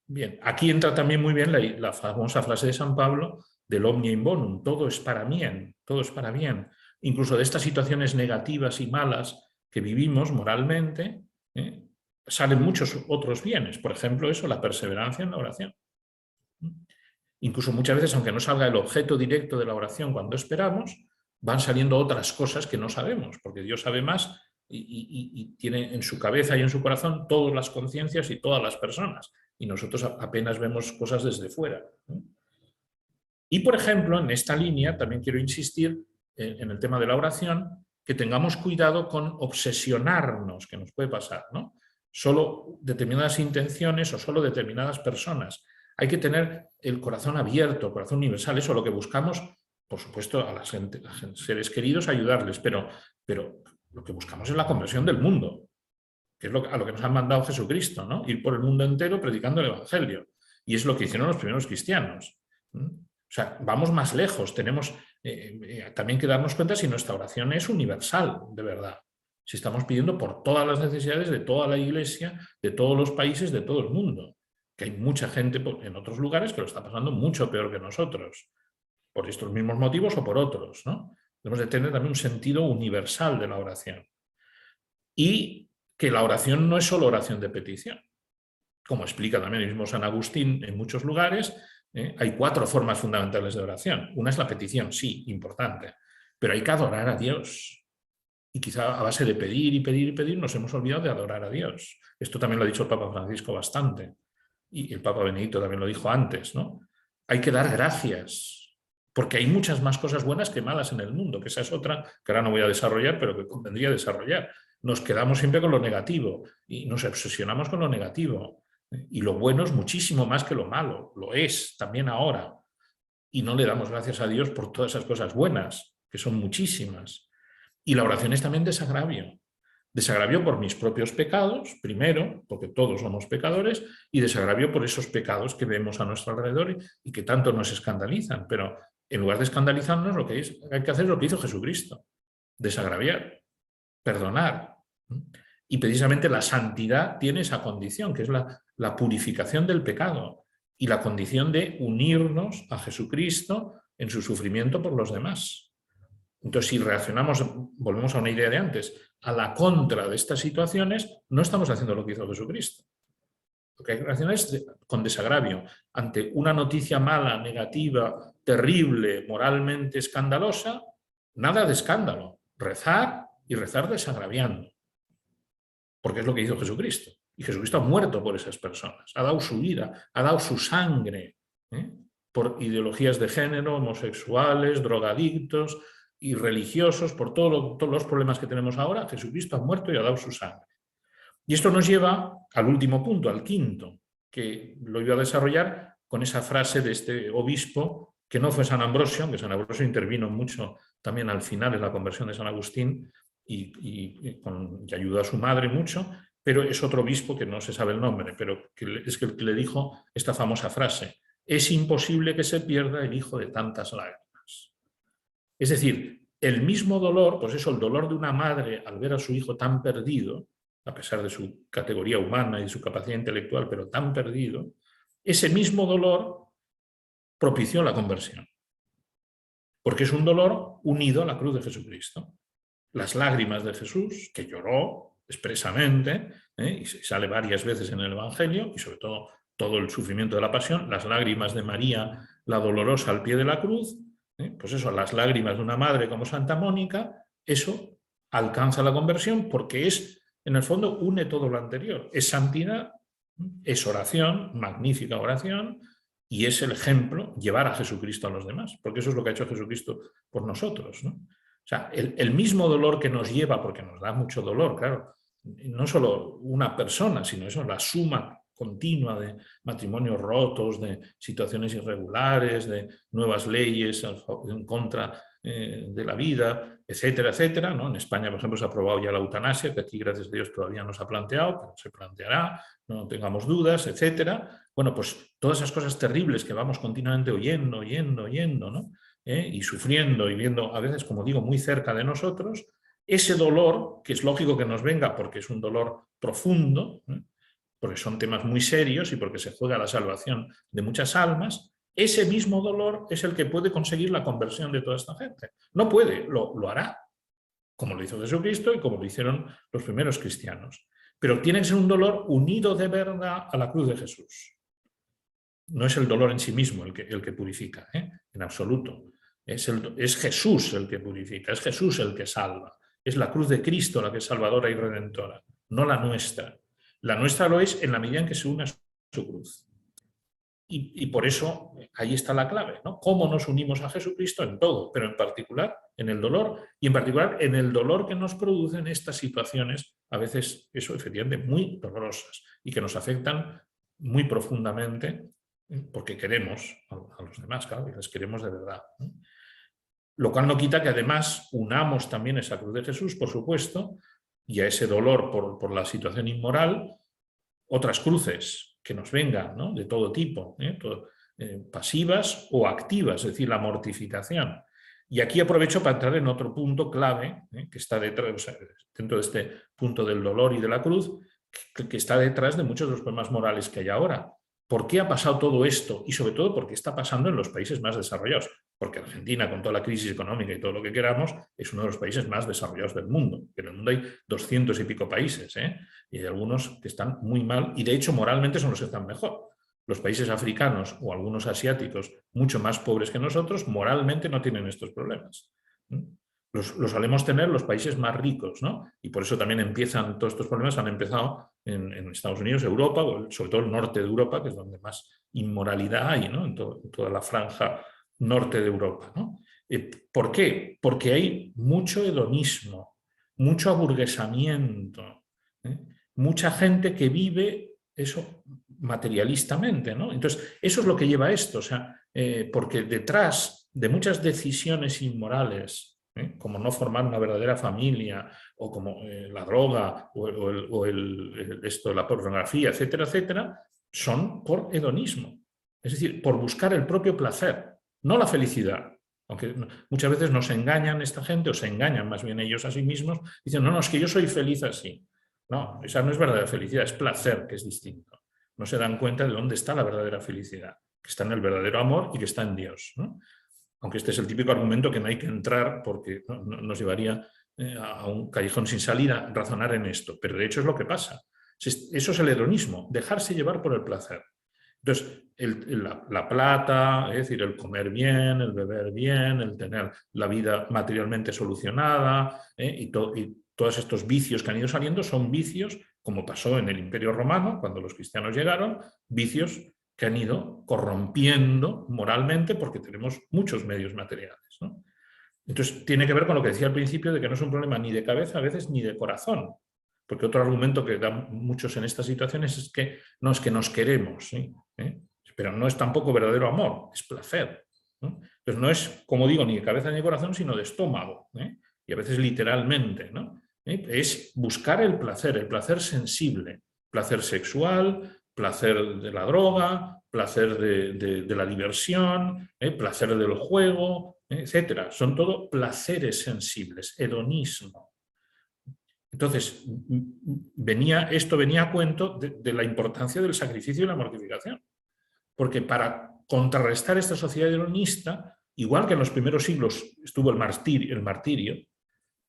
Speaker 3: Bien, aquí entra también muy bien la famosa frase de San Pablo del omnia in bonum, todo es para bien, todo es para bien. Incluso de estas situaciones negativas y malas que vivimos moralmente, salen muchos otros bienes. Por ejemplo, eso, la perseverancia en la oración. Incluso muchas veces, aunque no salga el objeto directo de la oración cuando esperamos, van saliendo otras cosas que no sabemos, porque Dios sabe más y tiene en su cabeza y en su corazón todas las conciencias y todas las personas. Y nosotros apenas vemos cosas desde fuera. Y, por ejemplo, en esta línea también quiero insistir en el tema de la oración, que tengamos cuidado con obsesionarnos, que nos puede pasar, ¿no? Solo determinadas intenciones o solo determinadas personas. Hay que tener el corazón abierto, el corazón universal. Eso es lo que buscamos, por supuesto, a los seres queridos, ayudarles, pero lo que buscamos es la conversión del mundo, que es a lo que nos ha mandado Jesucristo, ¿no? Ir por el mundo entero predicando el Evangelio. Y es lo que hicieron los primeros cristianos. O sea, vamos más lejos, tenemos también que darnos cuenta si nuestra oración es universal, de verdad. Si estamos pidiendo por todas las necesidades de toda la Iglesia, de todos los países, de todo el mundo. Que hay mucha gente en otros lugares que lo está pasando mucho peor que nosotros, por estos mismos motivos o por otros, ¿no? Debemos de tener también un sentido universal de la oración. Y que la oración no es solo oración de petición. Como explica también el mismo San Agustín en muchos lugares, hay 4 formas fundamentales de oración. Una es la petición, sí, importante, pero hay que adorar a Dios. Y quizá a base de pedir y pedir y pedir nos hemos olvidado de adorar a Dios. Esto también lo ha dicho el Papa Francisco bastante. Y el Papa Benedicto también lo dijo antes, ¿no? Hay que dar gracias, porque hay muchas más cosas buenas que malas en el mundo, que esa es otra que ahora no voy a desarrollar, pero que convendría desarrollar. Nos quedamos siempre con lo negativo y nos obsesionamos con lo negativo. Y lo bueno es muchísimo más que lo malo, lo es también ahora. Y no le damos gracias a Dios por todas esas cosas buenas, que son muchísimas. Y la oración es también desagravio. Desagravio por mis propios pecados, primero, porque todos somos pecadores, y desagravio por esos pecados que vemos a nuestro alrededor y que tanto nos escandalizan. Pero en lugar de escandalizarnos, lo que hay que hacer es lo que hizo Jesucristo: desagraviar, perdonar. Y precisamente la santidad tiene esa condición, que es la purificación del pecado y la condición de unirnos a Jesucristo en su sufrimiento por los demás. Entonces, si reaccionamos, volvemos a una idea de antes, a la contra de estas situaciones, no estamos haciendo lo que hizo Jesucristo. Lo que hay que reaccionar es con desagravio. Ante una noticia mala, negativa, terrible, moralmente escandalosa, nada de escándalo. Rezar y rezar desagraviando. Porque es lo que hizo Jesucristo. Y Jesucristo ha muerto por esas personas. Ha dado su vida, ha dado su sangre, por ideologías de género, homosexuales, drogadictos y religiosos, por todos los problemas que tenemos ahora. Jesucristo ha muerto y ha dado su sangre. Y esto nos lleva al último punto, al quinto, que lo iba a desarrollar con esa frase de este obispo, que no fue San Ambrosio, aunque San Ambrosio intervino mucho también al final en la conversión de San Agustín y ayudó a su madre mucho, pero es otro obispo que no se sabe el nombre, pero es el que le dijo esta famosa frase: es imposible que se pierda el hijo de tantas lágrimas. Es decir, el mismo dolor, pues eso, el dolor de una madre al ver a su hijo tan perdido, a pesar de su categoría humana y de su capacidad intelectual, pero tan perdido, ese mismo dolor propició la conversión. Porque es un dolor unido a la cruz de Jesucristo. Las lágrimas de Jesús, que lloró expresamente, y sale varias veces en el Evangelio, y sobre todo todo el sufrimiento de la pasión, las lágrimas de María, la dolorosa al pie de la cruz, pues eso, las lágrimas de una madre como Santa Mónica, eso alcanza la conversión porque es, en el fondo, une todo lo anterior. Es santidad, es oración, magnífica oración, y es el ejemplo, llevar a Jesucristo a los demás, porque eso es lo que ha hecho Jesucristo por nosotros, ¿no? O sea, el mismo dolor que nos lleva, porque nos da mucho dolor, claro, no solo una persona, sino eso, la suma continua de matrimonios rotos, de situaciones irregulares, de nuevas leyes en contra de la vida, etcétera, etcétera, ¿no? En España, por ejemplo, se ha aprobado ya la eutanasia, que aquí, gracias a Dios, todavía no se ha planteado, pero se planteará, no tengamos dudas, etcétera. Bueno, pues todas esas cosas terribles que vamos continuamente oyendo, ¿no? Y sufriendo y viendo, a veces, como digo, muy cerca de nosotros, ese dolor, que es lógico que nos venga porque es un dolor profundo, porque son temas muy serios y porque se juega la salvación de muchas almas, ese mismo dolor es el que puede conseguir la conversión de toda esta gente. No puede, lo hará, como lo hizo Jesucristo y como lo hicieron los primeros cristianos. Pero tiene que ser un dolor unido de verdad a la cruz de Jesús. No es el dolor en sí mismo el que purifica, en absoluto. Es Jesús el que purifica, es Jesús el que salva. Es la cruz de Cristo la que es salvadora y redentora, no la nuestra. La nuestra lo es en la medida en que se une a su cruz. Y por eso ahí está la clave, ¿no? Cómo nos unimos a Jesucristo en todo, pero en particular en el dolor, y en particular en el dolor que nos producen estas situaciones, a veces, eso efectivamente, muy dolorosas y que nos afectan muy profundamente porque queremos a los demás, claro, y les queremos de verdad, ¿no? Lo cual no quita que además unamos también esa cruz de Jesús, por supuesto, y a ese dolor por la situación inmoral, otras cruces que nos vengan, ¿no? De todo tipo, pasivas o activas, es decir, la mortificación. Y aquí aprovecho para entrar en otro punto clave, que está detrás, o sea, dentro de este punto del dolor y de la cruz, que está detrás de muchos de los problemas morales que hay ahora. ¿Por qué ha pasado todo esto? Y sobre todo, ¿por qué está pasando en los países más desarrollados? Porque Argentina, con toda la crisis económica y todo lo que queramos, es uno de los países más desarrollados del mundo. En el mundo hay 200 y pico países, y hay algunos que están muy mal, y de hecho moralmente son los que están mejor. Los países africanos o algunos asiáticos, mucho más pobres que nosotros, moralmente no tienen estos problemas. Los solemos tener los países más ricos, ¿no? Y por eso también empiezan, todos estos problemas han empezado en Estados Unidos, Europa, sobre todo el norte de Europa, que es donde más inmoralidad hay, ¿no? En toda la franja norte de Europa, ¿no? ¿Por qué? Porque hay mucho hedonismo, mucho aburguesamiento, mucha gente que vive eso materialistamente, ¿no? Entonces, eso es lo que lleva a esto, o sea, porque detrás de muchas decisiones inmorales, como no formar una verdadera familia, o como la droga, o la pornografía, etcétera, etcétera, son por hedonismo. Es decir, por buscar el propio placer, no la felicidad. Aunque muchas veces nos engañan esta gente, o se engañan más bien ellos a sí mismos, dicen, no, es que yo soy feliz así. No, esa no es verdadera felicidad, es placer, que es distinto. No se dan cuenta de dónde está la verdadera felicidad, que está en el verdadero amor y que está en Dios, ¿no? Aunque este es el típico argumento que no hay que entrar porque nos llevaría a un callejón sin salida razonar en esto, pero de hecho es lo que pasa. Eso es el hedonismo, dejarse llevar por el placer. Entonces, la plata, es decir, el comer bien, el beber bien, el tener la vida materialmente solucionada, y todos estos vicios que han ido saliendo son vicios, como pasó en el Imperio Romano, cuando los cristianos llegaron, vicios que han ido corrompiendo moralmente porque tenemos muchos medios materiales, ¿no? Entonces, tiene que ver con lo que decía al principio de que no es un problema ni de cabeza a veces ni de corazón. Porque otro argumento que dan muchos en estas situaciones es que no es que nos queremos, ¿sí? Pero no es tampoco verdadero amor, es placer, ¿no? Entonces no es, como digo, ni de cabeza ni de corazón, sino de estómago, y a veces literalmente, ¿no? Es buscar el placer sensible, placer sexual, placer de la droga, placer de la diversión, placer del juego, etcétera. Son todo placeres sensibles, hedonismo. Entonces, esto venía a cuento de la importancia del sacrificio y la mortificación. Porque para contrarrestar esta sociedad hedonista, igual que en los primeros siglos estuvo el martirio,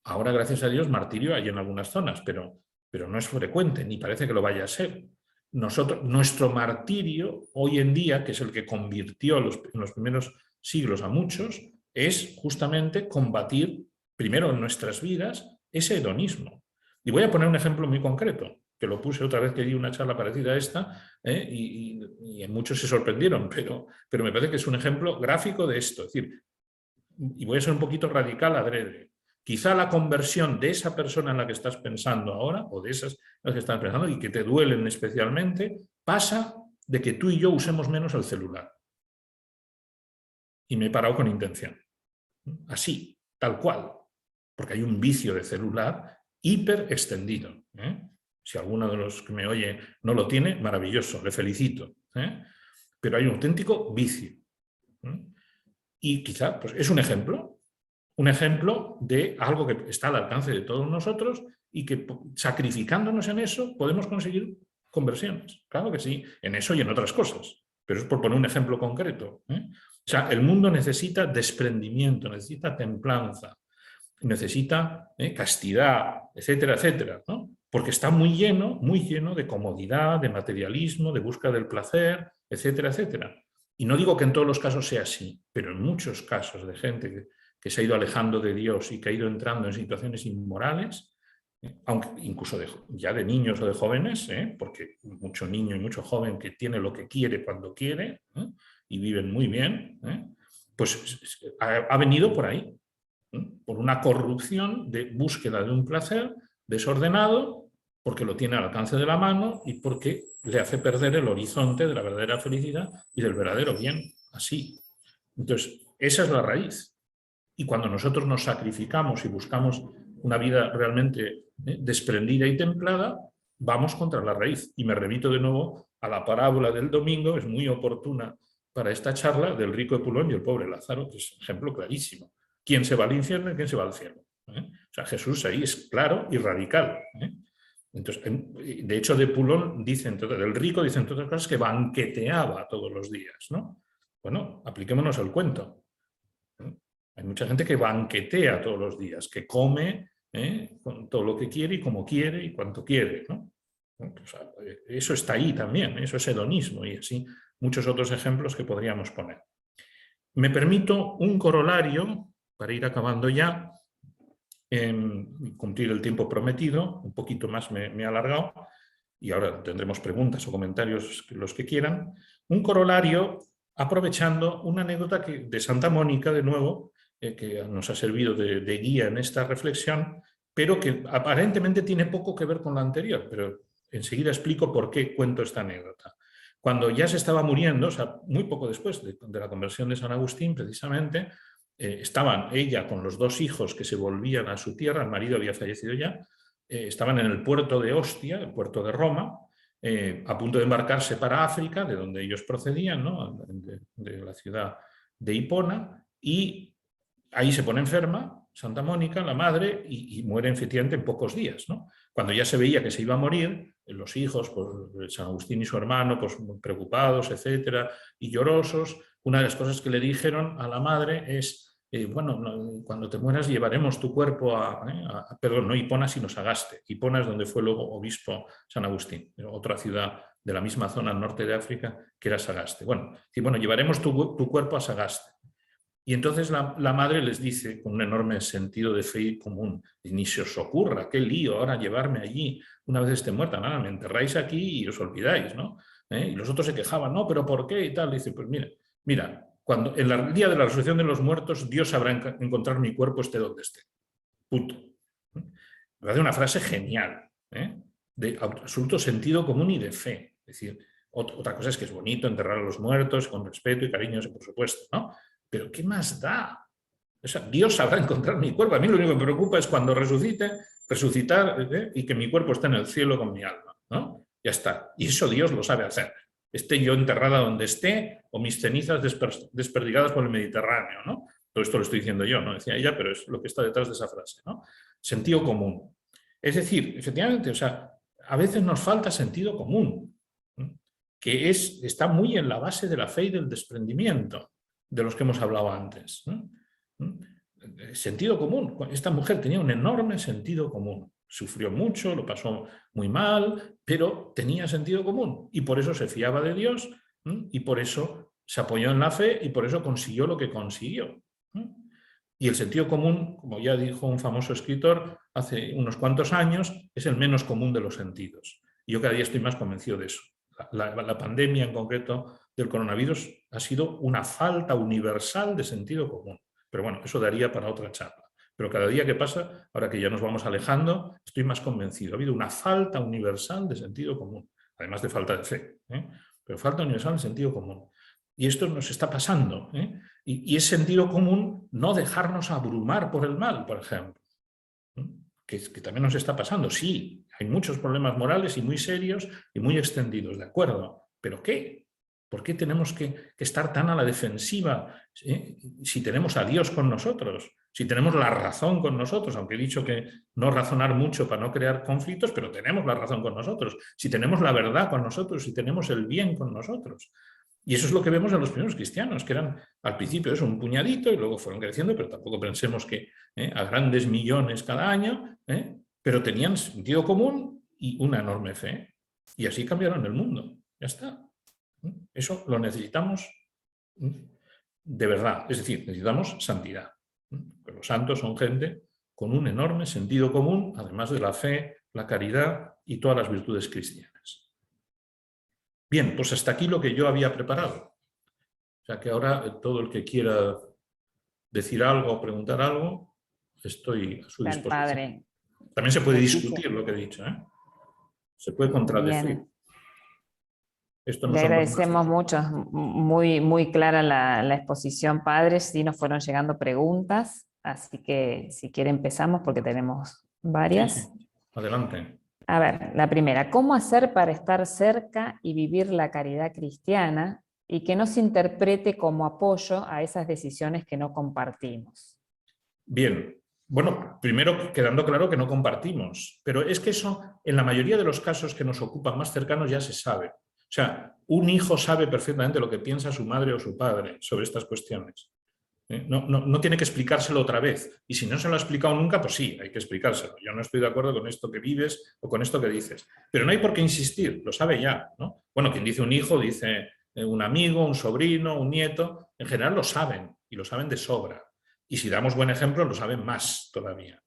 Speaker 3: ahora, gracias a Dios, martirio hay en algunas zonas, pero no es frecuente, ni parece que lo vaya a ser. Nuestro martirio, hoy en día, que es el que convirtió en los primeros siglos a muchos, es justamente combatir, primero en nuestras vidas, ese hedonismo. Y voy a poner un ejemplo muy concreto, que lo puse otra vez que di una charla parecida a esta, y muchos se sorprendieron, pero me parece que es un ejemplo gráfico de esto. Es decir, y voy a ser un poquito radical adrede. Quizá la conversión de esa persona en la que estás pensando ahora, o de esas en las que estás pensando y que te duelen especialmente, pasa de que tú y yo usemos menos el celular. Y me he parado con intención. así, tal cual, porque hay un vicio de celular hiper extendido. Si alguno de los que me oye no lo tiene, maravilloso, le felicito. Pero hay un auténtico vicio. Y quizá pues, es un ejemplo de algo que está al alcance de todos nosotros y que sacrificándonos en eso podemos conseguir conversiones. Claro que sí, en eso y en otras cosas, pero es por poner un ejemplo concreto. O sea, el mundo necesita desprendimiento, necesita templanza, necesita castidad, etcétera, etcétera, ¿no? Porque está muy lleno de comodidad, de materialismo, de búsqueda del placer, etcétera, etcétera. Y no digo que en todos los casos sea así, pero en muchos casos de gente que se ha ido alejando de Dios y que ha ido entrando en situaciones inmorales, aunque incluso ya de niños o de jóvenes, porque mucho niño y mucho joven que tiene lo que quiere cuando quiere y viven muy bien, pues ha venido por ahí, por una corrupción de búsqueda de un placer desordenado, porque lo tiene al alcance de la mano y porque le hace perder el horizonte de la verdadera felicidad y del verdadero bien, así. Entonces, esa es la raíz. Y cuando nosotros nos sacrificamos y buscamos una vida realmente desprendida y templada, vamos contra la raíz. Y me remito de nuevo a la parábola del domingo, es muy oportuna para esta charla, del rico Epulón y el pobre Lázaro, que es un ejemplo clarísimo. ¿Quién se va al infierno y quién se va al cielo? O sea, Jesús ahí es claro y radical. Entonces, de hecho, de Epulón del rico dicen entre otras cosas que banqueteaba todos los días, ¿no? Bueno, apliquémonos el cuento. Hay mucha gente que banquetea todos los días, que come con todo lo que quiere y como quiere y cuanto quiere, ¿no? O sea, eso está ahí también, eso es hedonismo y así muchos otros ejemplos que podríamos poner. Me permito un corolario para ir acabando ya, cumplir el tiempo prometido, un poquito más me he alargado y ahora tendremos preguntas o comentarios los que quieran. Un corolario aprovechando una anécdota de Santa Mónica, de nuevo, que nos ha servido de guía en esta reflexión, pero que aparentemente tiene poco que ver con la anterior, pero enseguida explico por qué cuento esta anécdota. Cuando ya se estaba muriendo, o sea, muy poco después de la conversión de San Agustín, precisamente, estaban ella con los dos hijos que se volvían a su tierra, el marido había fallecido ya, estaban en el puerto de Ostia, el puerto de Roma, a punto de embarcarse para África, de donde ellos procedían, ¿no? de la ciudad de Hipona, y ahí se pone enferma Santa Mónica, la madre, y muere efectivamente en pocos días, ¿no? Cuando ya se veía que se iba a morir, los hijos, pues, San Agustín y su hermano, pues muy preocupados, etcétera, y llorosos, una de las cosas que le dijeron a la madre es, bueno, cuando te mueras llevaremos tu cuerpo perdón, no Hipona, sino Sagaste. Hipona es donde fue luego obispo San Agustín, otra ciudad de la misma zona al norte de África, que era Sagaste. Bueno, llevaremos tu cuerpo a Sagaste. Y entonces la madre les dice, con un enorme sentido de fe común, ni se os ocurra, qué lío ahora llevarme allí una vez esté muerta, nada, me enterráis aquí y os olvidáis, ¿no? Y los otros se quejaban, no, pero ¿por qué? Y tal, y dice, pues mira, cuando en el día de la resurrección de los muertos, Dios sabrá encontrar mi cuerpo esté donde esté. Punto. Me parece una frase genial, de absoluto sentido común y de fe. Es decir, otra cosa es que es bonito enterrar a los muertos con respeto y cariño, por supuesto, ¿no? Pero ¿qué más da? O sea, Dios sabrá encontrar mi cuerpo. A mí lo único que me preocupa es cuando resucitar y que mi cuerpo esté en el cielo con mi alma, ¿no? Ya está. Y eso Dios lo sabe hacer. Esté yo enterrada donde esté o mis cenizas desperdigadas por el Mediterráneo, ¿no? Todo esto lo estoy diciendo yo, no decía ella, pero es lo que está detrás de esa frase, ¿no? Sentido común. Es decir, efectivamente, o sea, a veces nos falta sentido común, ¿no? Que está muy en la base de la fe y del desprendimiento, de los que hemos hablado antes, ¿no? Sentido común. Esta mujer tenía un enorme sentido común. Sufrió mucho, lo pasó muy mal, pero tenía sentido común y por eso se fiaba de Dios y por eso se apoyó en la fe y por eso consiguió lo que consiguió. Y el sentido común, como ya dijo un famoso escritor hace unos cuantos años, es el menos común de los sentidos. Y yo cada día estoy más convencido de eso. La pandemia en concreto del coronavirus ha sido una falta universal de sentido común. Pero bueno, eso daría para otra charla. Pero cada día que pasa, ahora que ya nos vamos alejando, estoy más convencido. Ha habido una falta universal de sentido común, además de falta de fe, pero falta universal de sentido común. Y esto nos está pasando. Y es sentido común no dejarnos abrumar por el mal, por ejemplo. Que también nos está pasando. Sí, hay muchos problemas morales y muy serios y muy extendidos, de acuerdo. ¿Pero qué? ¿Por qué tenemos que estar tan a la defensiva si tenemos a Dios con nosotros? Si tenemos la razón con nosotros, aunque he dicho que no razonar mucho para no crear conflictos, pero tenemos la razón con nosotros. Si tenemos la verdad con nosotros, si tenemos el bien con nosotros. Y eso es lo que vemos en los primeros cristianos, que eran al principio eso, un puñadito y luego fueron creciendo, pero tampoco pensemos que a grandes millones cada año, pero tenían sentido común y una enorme fe. Y así cambiaron el mundo. Ya está. Eso lo necesitamos de verdad. Es decir, necesitamos santidad. Los santos son gente con un enorme sentido común, además de la fe, la caridad y todas las virtudes cristianas. Bien, pues hasta aquí lo que yo había preparado. O sea que ahora todo el que quiera decir algo o preguntar algo, estoy a su disposición.
Speaker 2: Padre.
Speaker 3: También se puede discutir lo que he dicho, ¿eh? Se puede contradecir.
Speaker 2: Bien.
Speaker 3: Esto no
Speaker 2: Le agradecemos mucho, muy clara la exposición, Padre. Sí nos fueron llegando preguntas, así que si quiere empezamos porque tenemos varias.
Speaker 3: Sí. Adelante.
Speaker 2: A ver, la primera, ¿cómo hacer para estar cerca y vivir la caridad cristiana y que no se interprete como apoyo a esas decisiones que no compartimos?
Speaker 3: Bien, bueno, primero quedando claro que no compartimos, pero es que eso en la mayoría de los casos que nos ocupan más cercanos ya se sabe. O sea, un hijo sabe perfectamente lo que piensa su madre o su padre sobre estas cuestiones. No tiene que explicárselo otra vez. Y si no se lo ha explicado nunca, pues sí, hay que explicárselo. Yo no estoy de acuerdo con esto que vives o con esto que dices. Pero no hay por qué insistir, lo sabe ya, ¿no? Bueno, quien dice un hijo, dice un amigo, un sobrino, un nieto. En general lo saben y lo saben de sobra. Y si damos buen ejemplo, lo saben más todavía.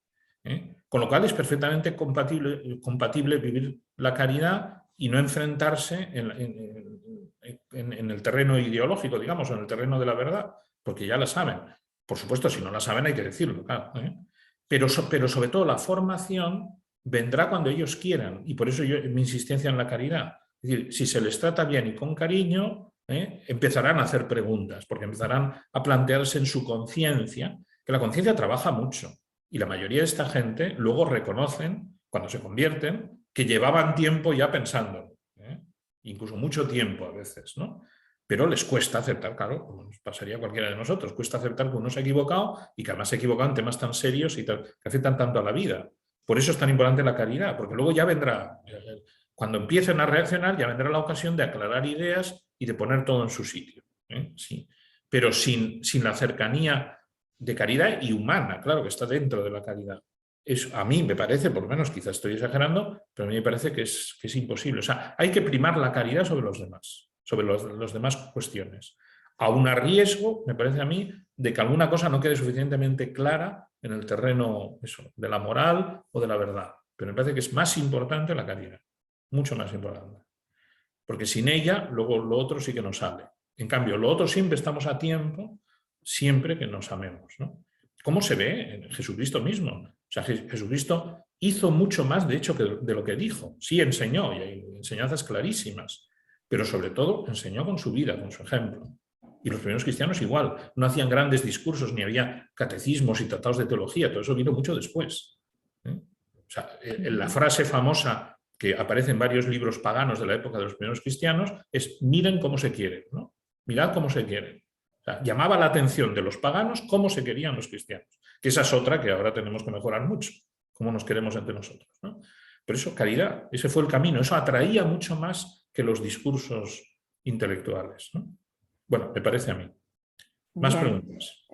Speaker 3: Con lo cual es perfectamente compatible vivir la caridad y no enfrentarse en el terreno ideológico, digamos, en el terreno de la verdad, porque ya la saben. Por supuesto, si no la saben hay que decirlo, claro, pero sobre todo la formación vendrá cuando ellos quieran, y por eso mi insistencia en la caridad. Es decir, si se les trata bien y con cariño, empezarán a hacer preguntas, porque empezarán a plantearse en su conciencia, que la conciencia trabaja mucho, y la mayoría de esta gente luego reconocen, cuando se convierten, que llevaban tiempo ya pensando, incluso mucho tiempo a veces, ¿no? Pero les cuesta aceptar, claro, como nos pasaría a cualquiera de nosotros, cuesta aceptar que uno se ha equivocado y que además se ha equivocado en temas tan serios y que afectan tanto a la vida. Por eso es tan importante la caridad, porque luego ya vendrá, cuando empiecen a reaccionar, ya vendrá la ocasión de aclarar ideas y de poner todo en su sitio. Sí. Pero sin la cercanía de caridad y humana, claro, que está dentro de la caridad. A mí me parece, por lo menos quizás estoy exagerando, pero a mí me parece que es imposible. O sea, hay que primar la caridad sobre los demás, sobre los demás cuestiones. Aún a riesgo, me parece a mí, de que alguna cosa no quede suficientemente clara en el terreno de la moral o de la verdad. Pero me parece que es más importante la caridad, mucho más importante. Porque sin ella, luego lo otro sí que nos sale. En cambio, lo otro siempre estamos a tiempo, siempre que nos amemos, ¿no? ¿Cómo se ve en Jesucristo mismo? O sea, Jesucristo hizo mucho más, de hecho, de lo que dijo. Sí enseñó, y hay enseñanzas clarísimas, pero sobre todo enseñó con su vida, con su ejemplo. Y los primeros cristianos igual, no hacían grandes discursos, ni había catecismos y tratados de teología, todo eso vino mucho después. O sea, la frase famosa que aparece en varios libros paganos de la época de los primeros cristianos es: miren cómo se quieren, ¿no? Mirad cómo se quieren. O sea, llamaba la atención de los paganos cómo se querían los cristianos, que esa es otra que ahora tenemos que mejorar mucho, cómo nos queremos entre nosotros, ¿no? Por eso, caridad, ese fue el camino, eso atraía mucho más que los discursos intelectuales, ¿no? Bueno, me parece a mí. Más preguntas.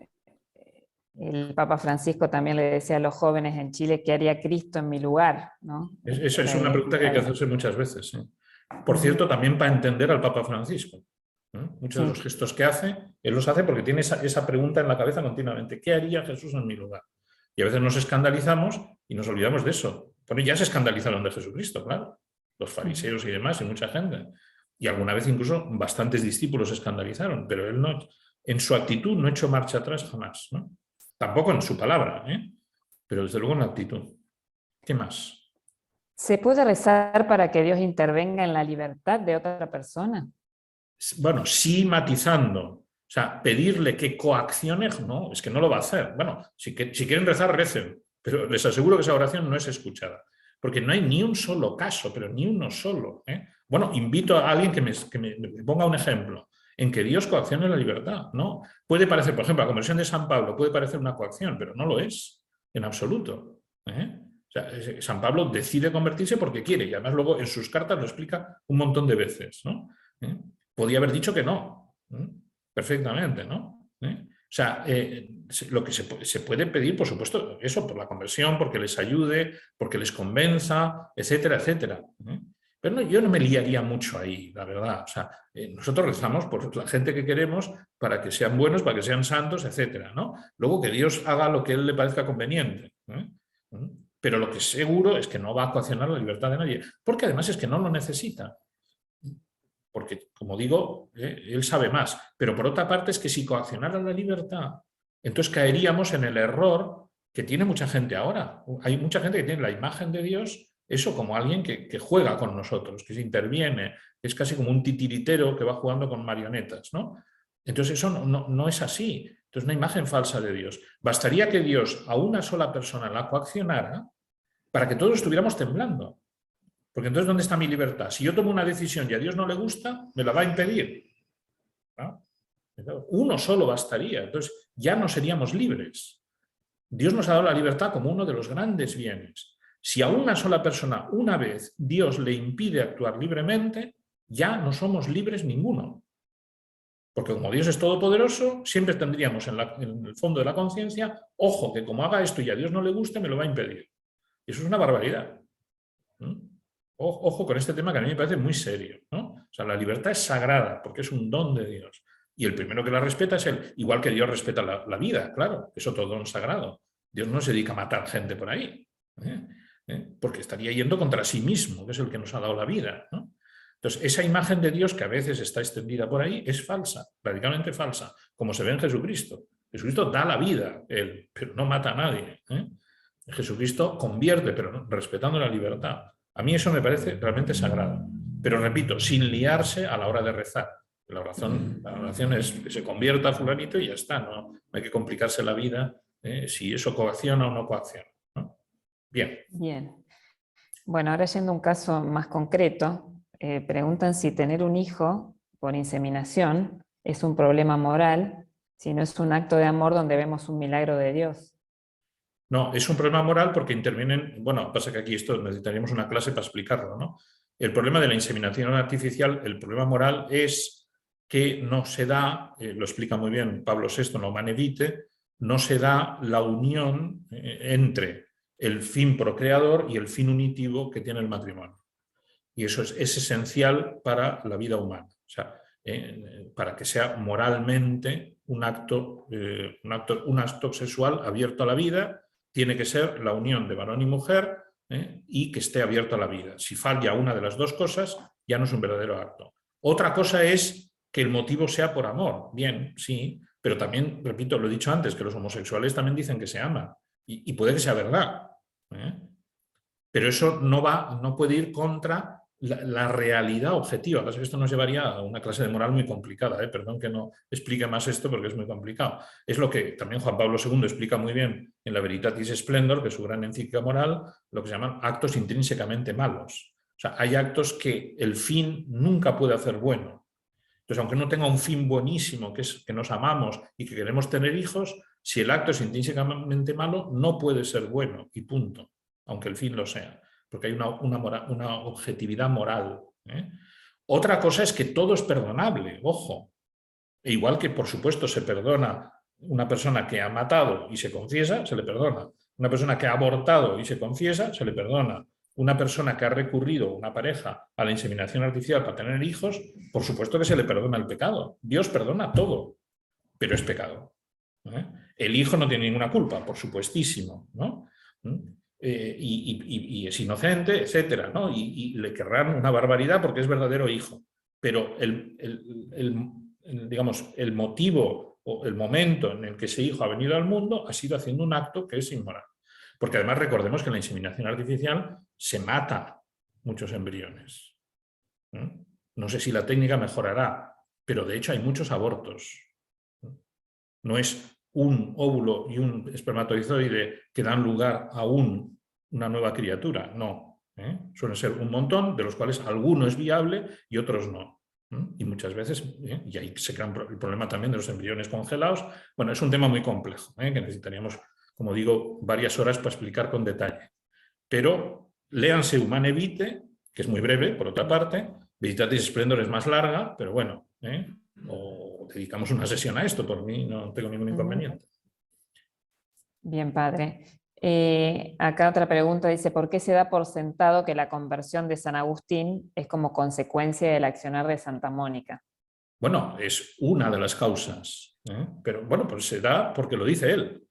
Speaker 2: El Papa Francisco también le decía a los jóvenes en Chile: ¿qué haría Cristo en mi lugar? ¿No?
Speaker 3: Eso es una pregunta que hay que hacerse muchas veces. Por cierto, también para entender al Papa Francisco. Muchos de los gestos que hace, él los hace porque tiene esa pregunta en la cabeza continuamente: ¿qué haría Jesús en mi lugar? Y a veces nos escandalizamos y nos olvidamos de eso. Bueno, ya se escandalizaron de Jesucristo, claro. Los fariseos y demás, y mucha gente. Y alguna vez incluso bastantes discípulos se escandalizaron, pero él no, en su actitud no echó marcha atrás jamás, ¿no? Tampoco en su palabra, pero desde luego en la actitud. ¿Qué más?
Speaker 2: ¿Se puede rezar para que Dios intervenga en la libertad de otra persona?
Speaker 3: Bueno, sí matizando. O sea, pedirle que coaccione, no, es que no lo va a hacer. Bueno, si quieren rezar, recen, pero les aseguro que esa oración no es escuchada, porque no hay ni un solo caso, pero ni uno solo. Bueno, invito a alguien que me ponga un ejemplo en que Dios coaccione la libertad, ¿no? Puede parecer, por ejemplo, la conversión de San Pablo puede parecer una coacción, pero no lo es, en absoluto. O sea, San Pablo decide convertirse porque quiere, y además luego en sus cartas lo explica un montón de veces, ¿no? Podía haber dicho que no, perfectamente, ¿no? O sea, lo que se puede pedir, por supuesto, eso, por la conversión, porque les ayude, porque les convenza, etcétera, etcétera. Pero no, yo no me liaría mucho ahí, la verdad. O sea, nosotros rezamos por la gente que queremos para que sean buenos, para que sean santos, etcétera, ¿no? Luego que Dios haga lo que a él le parezca conveniente. Pero lo que es seguro es que no va a coaccionar la libertad de nadie, porque además es que no lo necesita. Porque, como digo, él sabe más. Pero por otra parte es que si coaccionara la libertad, entonces caeríamos en el error que tiene mucha gente ahora. Hay mucha gente que tiene la imagen de Dios, eso como alguien que juega con nosotros, que se interviene, es casi como un titiritero que va jugando con marionetas, ¿no? Entonces eso no es así. Entonces una imagen falsa de Dios. Bastaría que Dios a una sola persona la coaccionara para que todos estuviéramos temblando. Porque entonces, ¿dónde está mi libertad? Si yo tomo una decisión y a Dios no le gusta, me la va a impedir, ¿no? Uno solo bastaría. Entonces, ya no seríamos libres. Dios nos ha dado la libertad como uno de los grandes bienes. Si a una sola persona, una vez, Dios le impide actuar libremente, ya no somos libres ninguno. Porque como Dios es todopoderoso, siempre tendríamos en el fondo de la conciencia, ojo, que como haga esto y a Dios no le guste, me lo va a impedir. Eso es una barbaridad. Ojo con este tema que a mí me parece muy serio, ¿no? O sea, la libertad es sagrada porque es un don de Dios. Y el primero que la respeta es Él. Igual que Dios respeta la vida, claro, es otro don sagrado. Dios no se dedica a matar gente por ahí, porque estaría yendo contra sí mismo, que es el que nos ha dado la vida, ¿no? Entonces, esa imagen de Dios que a veces está extendida por ahí es falsa, radicalmente falsa, como se ve en Jesucristo. Jesucristo da la vida, Él, pero no mata a nadie. Jesucristo convierte, pero respetando la libertad. A mí eso me parece realmente sagrado. Pero repito, sin liarse a la hora de rezar. La oración es que se convierta a fulanito y ya está. No hay que complicarse la vida si eso coacciona o no coacciona, ¿no? Bien.
Speaker 2: Bien. Bueno, ahora yendo a un caso más concreto, preguntan si tener un hijo por inseminación es un problema moral, si no es un acto de amor donde vemos un milagro de Dios.
Speaker 3: No, es un problema moral porque intervienen, bueno, pasa que aquí esto necesitaríamos una clase para explicarlo, ¿no? El problema de la inseminación artificial, el problema moral es que no se da, lo explica muy bien Pablo VI en la Humane Vitae, no se da la unión entre el fin procreador y el fin unitivo que tiene el matrimonio. Y eso es esencial para la vida humana, o sea, para que sea moralmente un acto sexual abierto a la vida. Tiene que ser la unión de varón y mujer y que esté abierto a la vida. Si falla una de las dos cosas, ya no es un verdadero acto. Otra cosa es que el motivo sea por amor. Bien, sí, pero también, repito, lo he dicho antes, que los homosexuales también dicen que se aman. Y puede que sea verdad. Pero eso no puede ir contra la realidad objetiva. Esto nos llevaría a una clase de moral muy complicada. Perdón que no explique más esto porque es muy complicado. Es lo que también Juan Pablo II explica muy bien en la Veritatis Splendor, que es su gran encíclica moral, lo que se llaman actos intrínsecamente malos. O sea, hay actos que el fin nunca puede hacer bueno. Entonces, aunque no tenga un fin buenísimo, que es que nos amamos y que queremos tener hijos, si el acto es intrínsecamente malo, no puede ser bueno y punto, aunque el fin lo sea, porque hay una objetividad moral. Otra cosa es que todo es perdonable, ojo. E igual que, por supuesto, se perdona una persona que ha matado y se confiesa, se le perdona. Una persona que ha abortado y se confiesa, se le perdona. Una persona que ha recurrido, una pareja, a la inseminación artificial para tener hijos, por supuesto que se le perdona el pecado. Dios perdona todo, pero es pecado. El hijo no tiene ninguna culpa, por supuestísimo, ¿no? Y es inocente, etcétera, ¿no? Y le querrán una barbaridad porque es verdadero hijo. Pero digamos, el motivo o el momento en el que ese hijo ha venido al mundo ha sido haciendo un acto que es inmoral. Porque además recordemos que en la inseminación artificial se matan muchos embriones. No sé si la técnica mejorará, pero de hecho hay muchos abortos. No es un óvulo y un espermatozoide que dan lugar a una nueva criatura, no. Suelen ser un montón, de los cuales alguno es viable y otros no. Y muchas veces, y ahí se crea el problema también de los embriones congelados. Bueno, es un tema muy complejo, que necesitaríamos, como digo, varias horas para explicar con detalle. Pero léanse Humane Vitae, que es muy breve, por otra parte. Veritatis Splendor es más larga, pero bueno, o dedicamos una sesión a esto, por mí no tengo ningún inconveniente.
Speaker 2: Bien, padre. Acá otra pregunta dice, ¿por qué se da por sentado que la conversión de San Agustín es como consecuencia del accionar de Santa Mónica?
Speaker 3: Bueno, es una de las causas, pero bueno, pues se da porque lo dice él.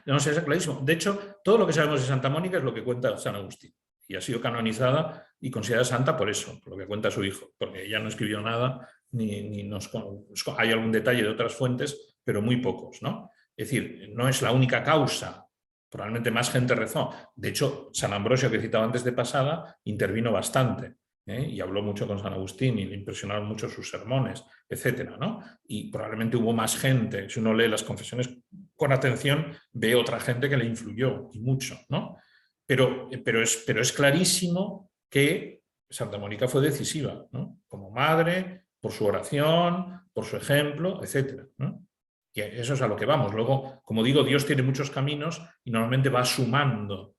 Speaker 3: No sé, es clarísimo. De hecho, todo lo que sabemos de Santa Mónica es lo que cuenta San Agustín. Y ha sido canonizada y considerada santa por eso, por lo que cuenta su hijo, porque ella no escribió nada, hay algún detalle de otras fuentes, pero muy pocos, ¿no? Es decir, no es la única causa. Probablemente más gente rezó. De hecho, San Ambrosio, que citaba antes de pasada, intervino bastante. Y habló mucho con San Agustín y le impresionaron mucho sus sermones, etcétera, ¿no? Y probablemente hubo más gente. Si uno lee las confesiones con atención, ve otra gente que le influyó, y mucho, ¿no? Pero es clarísimo que Santa Mónica fue decisiva, ¿no? Como madre, por su oración, por su ejemplo, etcétera, ¿no? Y eso es a lo que vamos. Luego, como digo, Dios tiene muchos caminos y normalmente va sumando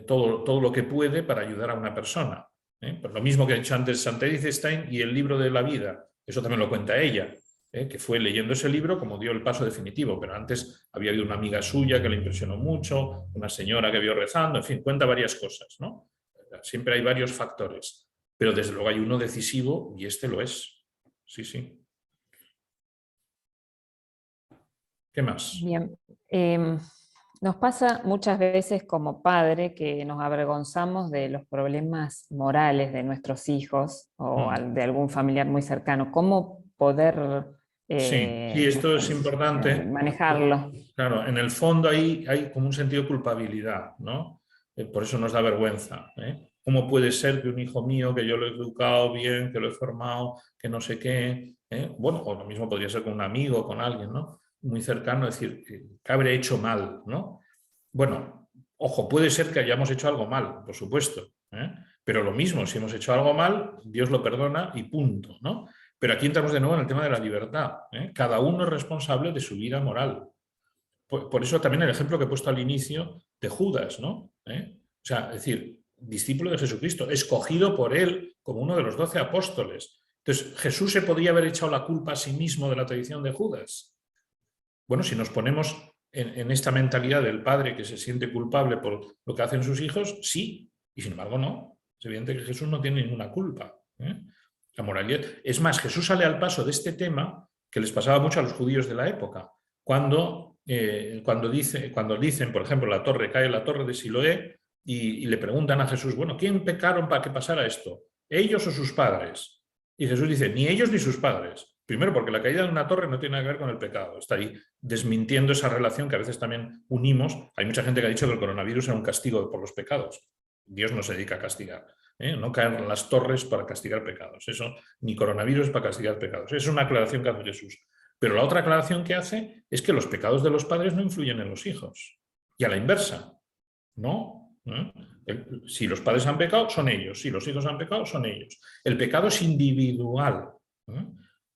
Speaker 3: todo lo que puede para ayudar a una persona. Pues lo mismo que ha dicho antes Santa Edith Stein y el libro de la vida, eso también lo cuenta ella, que fue leyendo ese libro como dio el paso definitivo, pero antes había habido una amiga suya que le impresionó mucho, una señora que vio rezando, en fin, cuenta varias cosas, ¿no? Siempre hay varios factores, pero desde luego hay uno decisivo y este lo es. Sí, sí. ¿Qué más?
Speaker 2: Bien. Nos pasa muchas veces como padre que nos avergonzamos de los problemas morales de nuestros hijos o de algún familiar muy cercano. ¿Cómo poder
Speaker 3: sí, esto es importante.
Speaker 2: manejarlo?
Speaker 3: Claro, en el fondo hay como un sentido de culpabilidad, ¿no? Por eso nos da vergüenza. ¿Cómo puede ser que un hijo mío, que yo lo he educado bien, que lo he formado, que no sé qué? Bueno, o lo mismo podría ser con un amigo, con alguien, ¿no? Muy cercano, decir, ¿qué habré hecho mal? ¿No? Bueno, ojo, puede ser que hayamos hecho algo mal, por supuesto, pero lo mismo, si hemos hecho algo mal, Dios lo perdona y punto, ¿no? Pero aquí entramos de nuevo en el tema de la libertad. Cada uno es responsable de su vida moral. Por eso también el ejemplo que he puesto al inicio de Judas, ¿no? O sea, es decir, discípulo de Jesucristo, escogido por él como uno de los 12 apóstoles. Entonces, ¿Jesús se podría haber echado la culpa a sí mismo de la traición de Judas? Bueno, si nos ponemos en esta mentalidad del padre que se siente culpable por lo que hacen sus hijos, sí, y sin embargo no. Es evidente que Jesús no tiene ninguna culpa. La moralidad. Es más, Jesús sale al paso de este tema que les pasaba mucho a los judíos de la época, cuando dicen, por ejemplo, cae la torre de Siloé y le preguntan a Jesús, bueno, ¿quién pecaron para que pasara esto? ¿Ellos o sus padres? Y Jesús dice, ni ellos ni sus padres. Primero, porque la caída de una torre no tiene nada que ver con el pecado. Está ahí desmintiendo esa relación que a veces también unimos. Hay mucha gente que ha dicho que el coronavirus era un castigo por los pecados. Dios no se dedica a castigar. No caen las torres para castigar pecados. Eso, ni coronavirus para castigar pecados. Esa es una aclaración que hace Jesús. Pero la otra aclaración que hace es que los pecados de los padres no influyen en los hijos. Y a la inversa. ¿No? Si los padres han pecado, son ellos. Si los hijos han pecado, son ellos. El pecado es individual.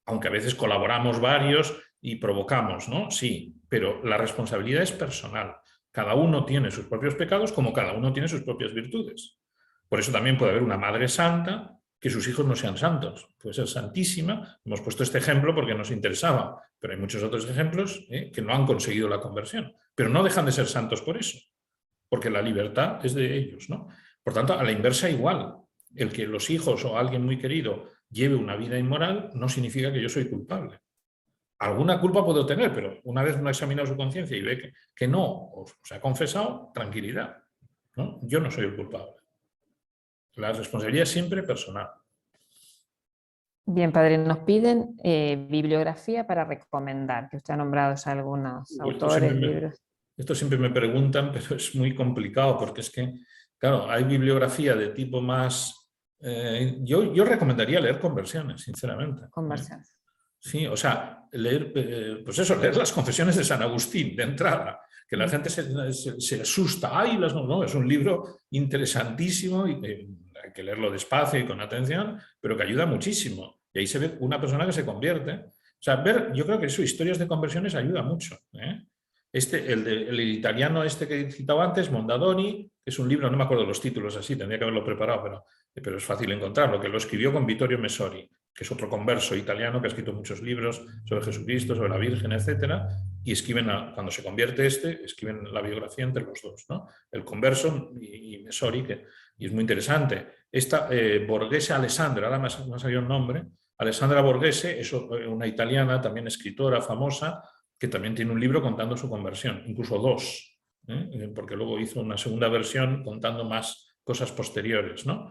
Speaker 3: Aunque a veces colaboramos varios y provocamos, ¿no? Sí, pero la responsabilidad es personal. Cada uno tiene sus propios pecados como cada uno tiene sus propias virtudes. Por eso también puede haber una madre santa que sus hijos no sean santos. Puede ser santísima. Hemos puesto este ejemplo porque nos interesaba, pero hay muchos otros ejemplos que no han conseguido la conversión. Pero no dejan de ser santos por eso, porque la libertad es de ellos, ¿no? Por tanto, a la inversa igual. El que los hijos o alguien muy querido lleve una vida inmoral no significa que yo soy culpable. Alguna culpa puedo tener, pero una vez uno ha examinado su conciencia y ve que no, o se ha confesado, tranquilidad, ¿no? Yo no soy el culpable. La responsabilidad es siempre personal.
Speaker 2: Bien, padre, nos piden bibliografía para recomendar, que usted ha nombrado ya algunos autores, libros.
Speaker 3: Esto siempre me preguntan, pero es muy complicado porque es que, claro, hay bibliografía de tipo más... yo recomendaría leer Conversiones, sinceramente.
Speaker 2: Conversiones.
Speaker 3: Sí, o sea, leer, pues eso, leer las Confesiones de San Agustín de entrada, que la gente se asusta. ¡Ay! No, es un libro interesantísimo y que hay que leerlo despacio y con atención, pero que ayuda muchísimo. Y ahí se ve una persona que se convierte. O sea, yo creo que eso, historias de conversiones ayuda mucho, ¿eh? El italiano este que he citado antes, Mondadori, que es un libro, no me acuerdo los títulos así, tendría que haberlo preparado, pero es fácil encontrarlo, que lo escribió con Vittorio Messori, que es otro converso italiano que ha escrito muchos libros sobre Jesucristo, sobre la Virgen, etc. Y cuando se convierte escriben la biografía entre los dos, ¿no? El converso y Messori, y es muy interesante. Esta Borghese Alessandra, ahora me ha salido el nombre, Alessandra Borghese es una italiana, también escritora famosa, que también tiene un libro contando su conversión, incluso dos, porque luego hizo una segunda versión contando más cosas posteriores, ¿no?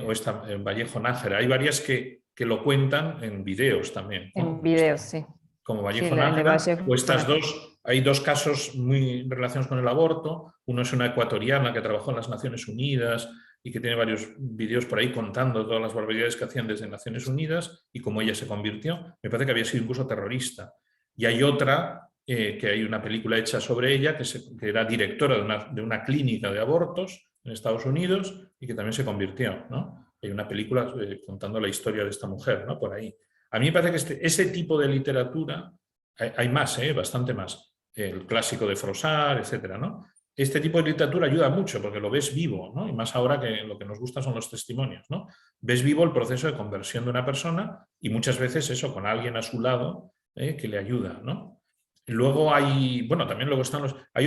Speaker 3: O esta Vallejo Nájera. Hay varias que lo cuentan en videos también, ¿no?
Speaker 2: En videos, sí.
Speaker 3: Como Vallejo
Speaker 2: Sí, el de
Speaker 3: Nájera,
Speaker 2: Vallejo,
Speaker 3: o estas
Speaker 2: sí.
Speaker 3: dos, hay dos casos muy relacionados con el aborto. Uno es una ecuatoriana que trabajó en las Naciones Unidas y que tiene varios vídeos por ahí contando todas las barbaridades que hacían desde Naciones Unidas y cómo ella se convirtió. Me parece que había sido incluso terrorista. Y hay otra, que hay una película hecha sobre ella, que era directora de una clínica de abortos en Estados Unidos y que también se convirtió, ¿no? Hay una película contando la historia de esta mujer, ¿no? Por ahí. A mí me parece que ese tipo de literatura, hay más, bastante más, el clásico de Froissart, etcétera, ¿no? Este tipo de literatura ayuda mucho porque lo ves vivo, ¿no? Y más ahora que lo que nos gusta son los testimonios, ¿no? Ves vivo el proceso de conversión de una persona y muchas veces eso con alguien a su lado que le ayuda, ¿no? Luego hay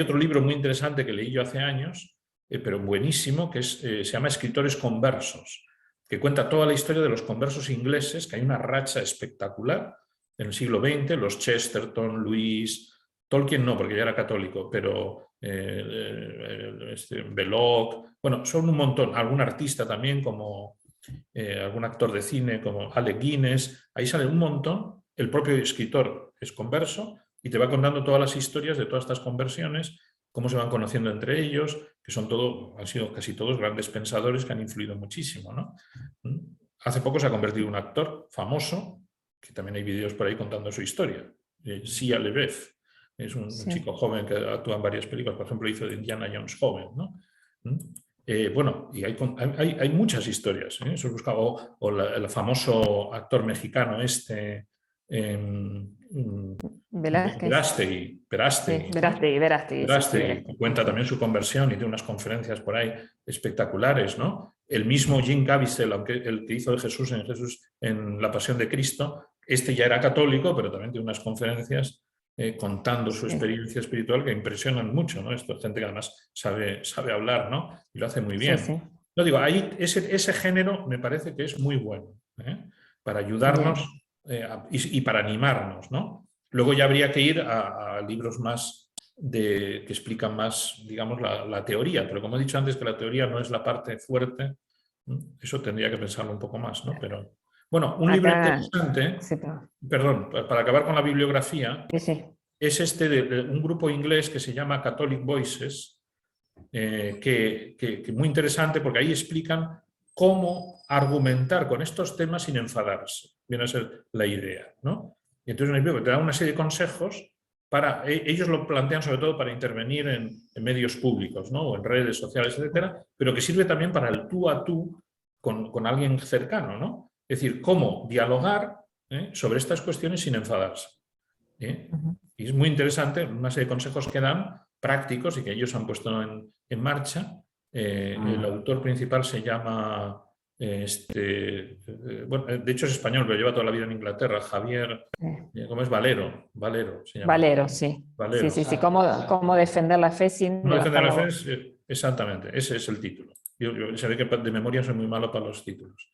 Speaker 3: otro libro muy interesante que leí yo hace años, pero buenísimo, que se llama Escritores Conversos, que cuenta toda la historia de los conversos ingleses, que hay una racha espectacular en el siglo XX, los Chesterton, Lewis, Tolkien no, porque ya era católico, pero Belloc, bueno, son un montón, algún artista también, como algún actor de cine, como Alec Guinness, ahí sale un montón, el propio escritor es converso y te va contando todas las historias de todas estas conversiones, cómo se van conociendo entre ellos, que han sido casi todos grandes pensadores que han influido muchísimo, ¿no? Hace poco se ha convertido en un actor famoso, que también hay vídeos por ahí contando su historia, Shia LaBeouf. Es un chico joven que actúa en varias películas, por ejemplo hizo de Indiana Jones joven, ¿no? Bueno, y hay muchas historias, ¿eh? Eso buscaba, el famoso actor mexicano
Speaker 2: Velázquez.
Speaker 3: Verástegui, que cuenta también su conversión y tiene unas conferencias por ahí espectaculares, ¿no? El mismo Jim Caviezel, el que hizo de Jesús en La Pasión de Cristo, ya era católico, pero también tiene unas conferencias contando su experiencia espiritual que impresionan mucho, ¿no? Esto es gente que además sabe hablar, ¿no? Y lo hace muy bien.
Speaker 2: Sí.
Speaker 3: No digo, ahí ese género me parece que es muy bueno, para ayudarnos y para animarnos, ¿no? Luego ya habría que ir a libros más que explican más, digamos, la teoría, pero como he dicho antes que la teoría no es la parte fuerte, eso tendría que pensarlo un poco más, ¿no? Pero bueno, un libro interesante, perdón, para acabar con la bibliografía, es de un grupo inglés que se llama Catholic Voices, que muy interesante porque ahí explican cómo argumentar con estos temas sin enfadarse. Viene a ser la idea, ¿no? Y entonces te dan una serie de consejos ellos lo plantean sobre todo para intervenir en medios públicos, ¿no? O en redes sociales, etcétera, pero que sirve también para el tú a tú con alguien cercano, ¿no? Es decir, cómo dialogar sobre estas cuestiones sin enfadarse. Y es muy interesante, una serie de consejos que dan prácticos y que ellos han puesto en marcha. El autor principal se llama, bueno, de hecho es español, pero lleva toda la vida en Inglaterra, Javier, ¿cómo es? Valero se llama.
Speaker 2: Valero, sí.
Speaker 3: Valero.
Speaker 2: Sí. ¿Cómo defender la fe sin
Speaker 3: ¿Cómo defender la fe?
Speaker 2: voz?
Speaker 3: Exactamente, ese es el título. Yo se ve que de memoria soy muy malo para los títulos.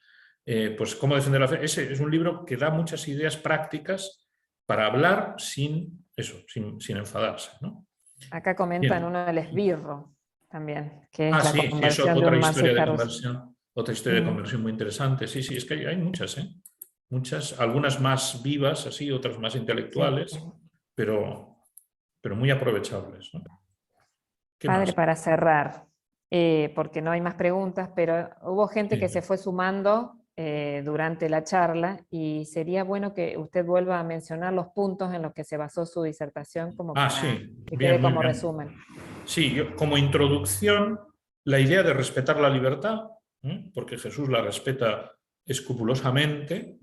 Speaker 3: Pues ¿Cómo defender la fe? Ese es un libro que da muchas ideas prácticas para hablar sin enfadarse, ¿no?
Speaker 2: Acá comentan uno del esbirro también, que es la
Speaker 3: sí,
Speaker 2: conversión
Speaker 3: es
Speaker 2: de
Speaker 3: otra
Speaker 2: un
Speaker 3: historia de
Speaker 2: masíjar.
Speaker 3: conversión. Otra historia de conversión muy interesante. Sí, es que hay muchas, muchas, algunas más vivas, así, otras más intelectuales, pero muy aprovechables, ¿no?
Speaker 2: Padre, para cerrar, porque no hay más preguntas, pero hubo gente que se fue sumando durante la charla, y sería bueno que usted vuelva a mencionar los puntos en los que se basó su disertación como para
Speaker 3: Sí,
Speaker 2: que
Speaker 3: bien,
Speaker 2: quede
Speaker 3: muy
Speaker 2: como
Speaker 3: bien.
Speaker 2: resumen.
Speaker 3: Sí, yo, como introducción, la idea de respetar la libertad, porque Jesús la respeta escrupulosamente,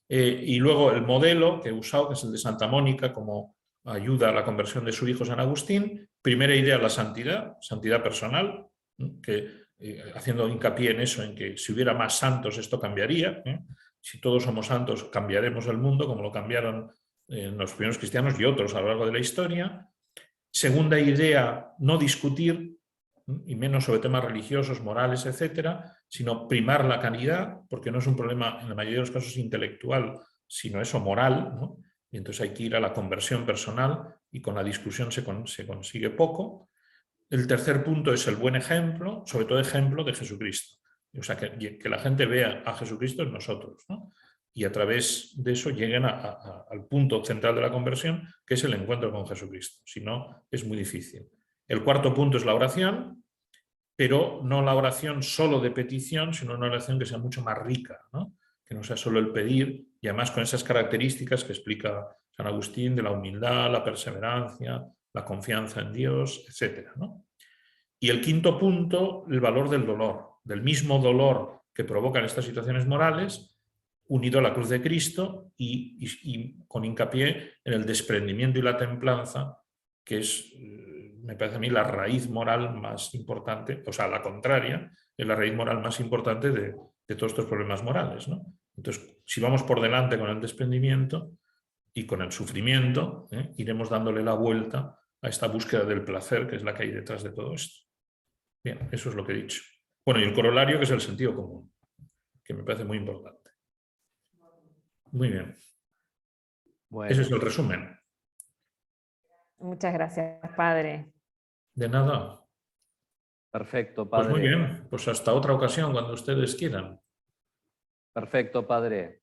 Speaker 3: y luego el modelo que he usado, que es el de Santa Mónica, como ayuda a la conversión de su hijo San Agustín. Primera idea, la santidad, santidad personal, que haciendo hincapié en eso, en que si hubiera más santos esto cambiaría. Si todos somos santos, cambiaremos el mundo, como lo cambiaron los primeros cristianos y otros a lo largo de la historia. Segunda idea, no discutir, y menos sobre temas religiosos, morales, etcétera, sino primar la caridad, porque no es un problema en la mayoría de los casos intelectual, sino eso moral, ¿no? Y entonces hay que ir a la conversión personal y con la discusión se consigue poco. El tercer punto es el buen ejemplo, sobre todo ejemplo de Jesucristo. O sea, que la gente vea a Jesucristo en nosotros, ¿no? Y a través de eso lleguen al punto central de la conversión, que es el encuentro con Jesucristo. Si no, es muy difícil. El cuarto punto es la oración, pero no la oración solo de petición, sino una oración que sea mucho más rica, ¿no? Que no sea solo el pedir, y además con esas características que explica San Agustín de la humildad, la perseverancia, la confianza en Dios, etc., ¿no? Y el quinto punto, el valor del dolor, del mismo dolor que provocan estas situaciones morales, unido a la cruz de Cristo y con hincapié en el desprendimiento y la templanza, que es, me parece a mí, la raíz moral más importante, o sea, la contraria, es la raíz moral más importante de todos estos problemas morales, ¿no? Entonces, si vamos por delante con el desprendimiento y con el sufrimiento, iremos dándole la vuelta a esta búsqueda del placer, que es la que hay detrás de todo esto. Bien, eso es lo que he dicho. Bueno, y el corolario, que es el sentido común, que me parece muy importante. Muy bien.
Speaker 1: Bueno,
Speaker 3: Ese es el resumen.
Speaker 2: Muchas gracias, padre.
Speaker 3: De nada.
Speaker 1: perfecto,
Speaker 3: Pues muy
Speaker 1: padre.
Speaker 3: bien, pues hasta otra ocasión, cuando ustedes quieran.
Speaker 1: Perfecto, padre.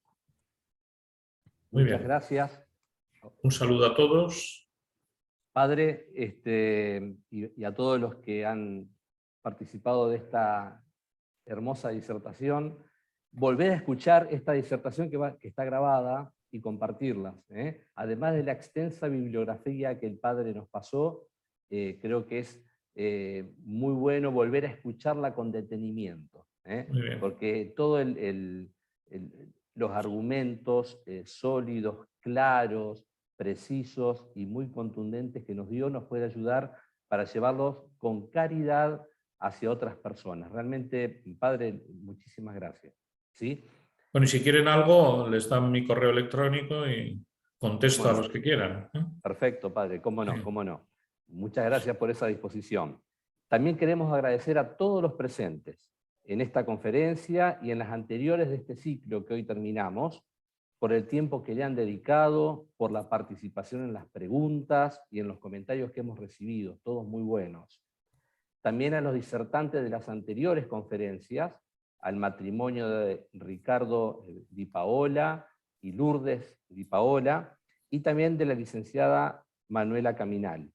Speaker 3: Muy
Speaker 1: Muchas
Speaker 3: bien.
Speaker 1: gracias.
Speaker 3: Un saludo a todos.
Speaker 1: Padre, y a todos los que han participado de esta hermosa disertación, volver a escuchar esta disertación que está grabada y compartirlas. Además de la extensa bibliografía que el padre nos pasó, creo que es muy bueno volver a escucharla con detenimiento,
Speaker 3: Muy bien.
Speaker 1: porque todos los argumentos sólidos, claros, precisos y muy contundentes que nos dio nos puede ayudar para llevarlos con caridad hacia otras personas. Realmente, padre, muchísimas gracias. ¿Sí?
Speaker 3: Bueno, y si quieren algo, les dan mi correo electrónico y contesto a
Speaker 1: Bueno,
Speaker 3: los que quieran.
Speaker 1: perfecto, padre, cómo no,
Speaker 3: Sí.
Speaker 1: cómo no. Muchas gracias por esa disposición. También queremos agradecer a todos los presentes en esta conferencia y en las anteriores de este ciclo que hoy terminamos, por el tiempo que le han dedicado, por la participación en las preguntas y en los comentarios que hemos recibido, todos muy buenos. También a los disertantes de las anteriores conferencias, al matrimonio de Ricardo Di Paola y Lourdes Di Paola, y también de la licenciada Manuela Caminal.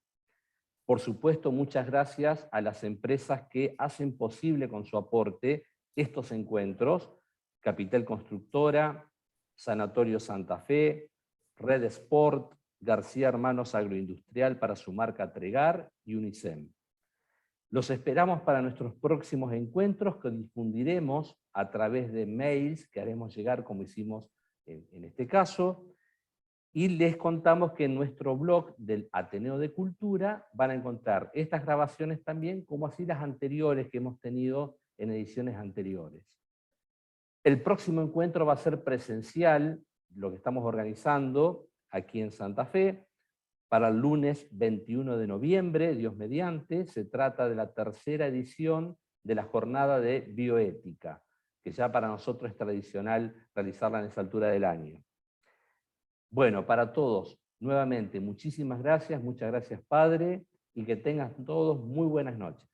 Speaker 1: Por supuesto, muchas gracias a las empresas que hacen posible con su aporte estos encuentros: Capital Constructora, Sanatorio Santa Fe, Red Sport, García Hermanos Agroindustrial para su marca Tregar y Unicem. Los esperamos para nuestros próximos encuentros, que difundiremos a través de mails que haremos llegar, como hicimos en este caso, y les contamos que en nuestro blog del Ateneo de Cultura van a encontrar estas grabaciones también, como así las anteriores que hemos tenido en ediciones anteriores. El próximo encuentro va a ser presencial, lo que estamos organizando aquí en Santa Fe, para el lunes 21 de noviembre, Dios mediante. Se trata de la tercera edición de la jornada de bioética, que ya para nosotros es tradicional realizarla en esa altura del año. Bueno, para todos, nuevamente, muchísimas gracias, muchas gracias, padre, y que tengan todos muy buenas noches.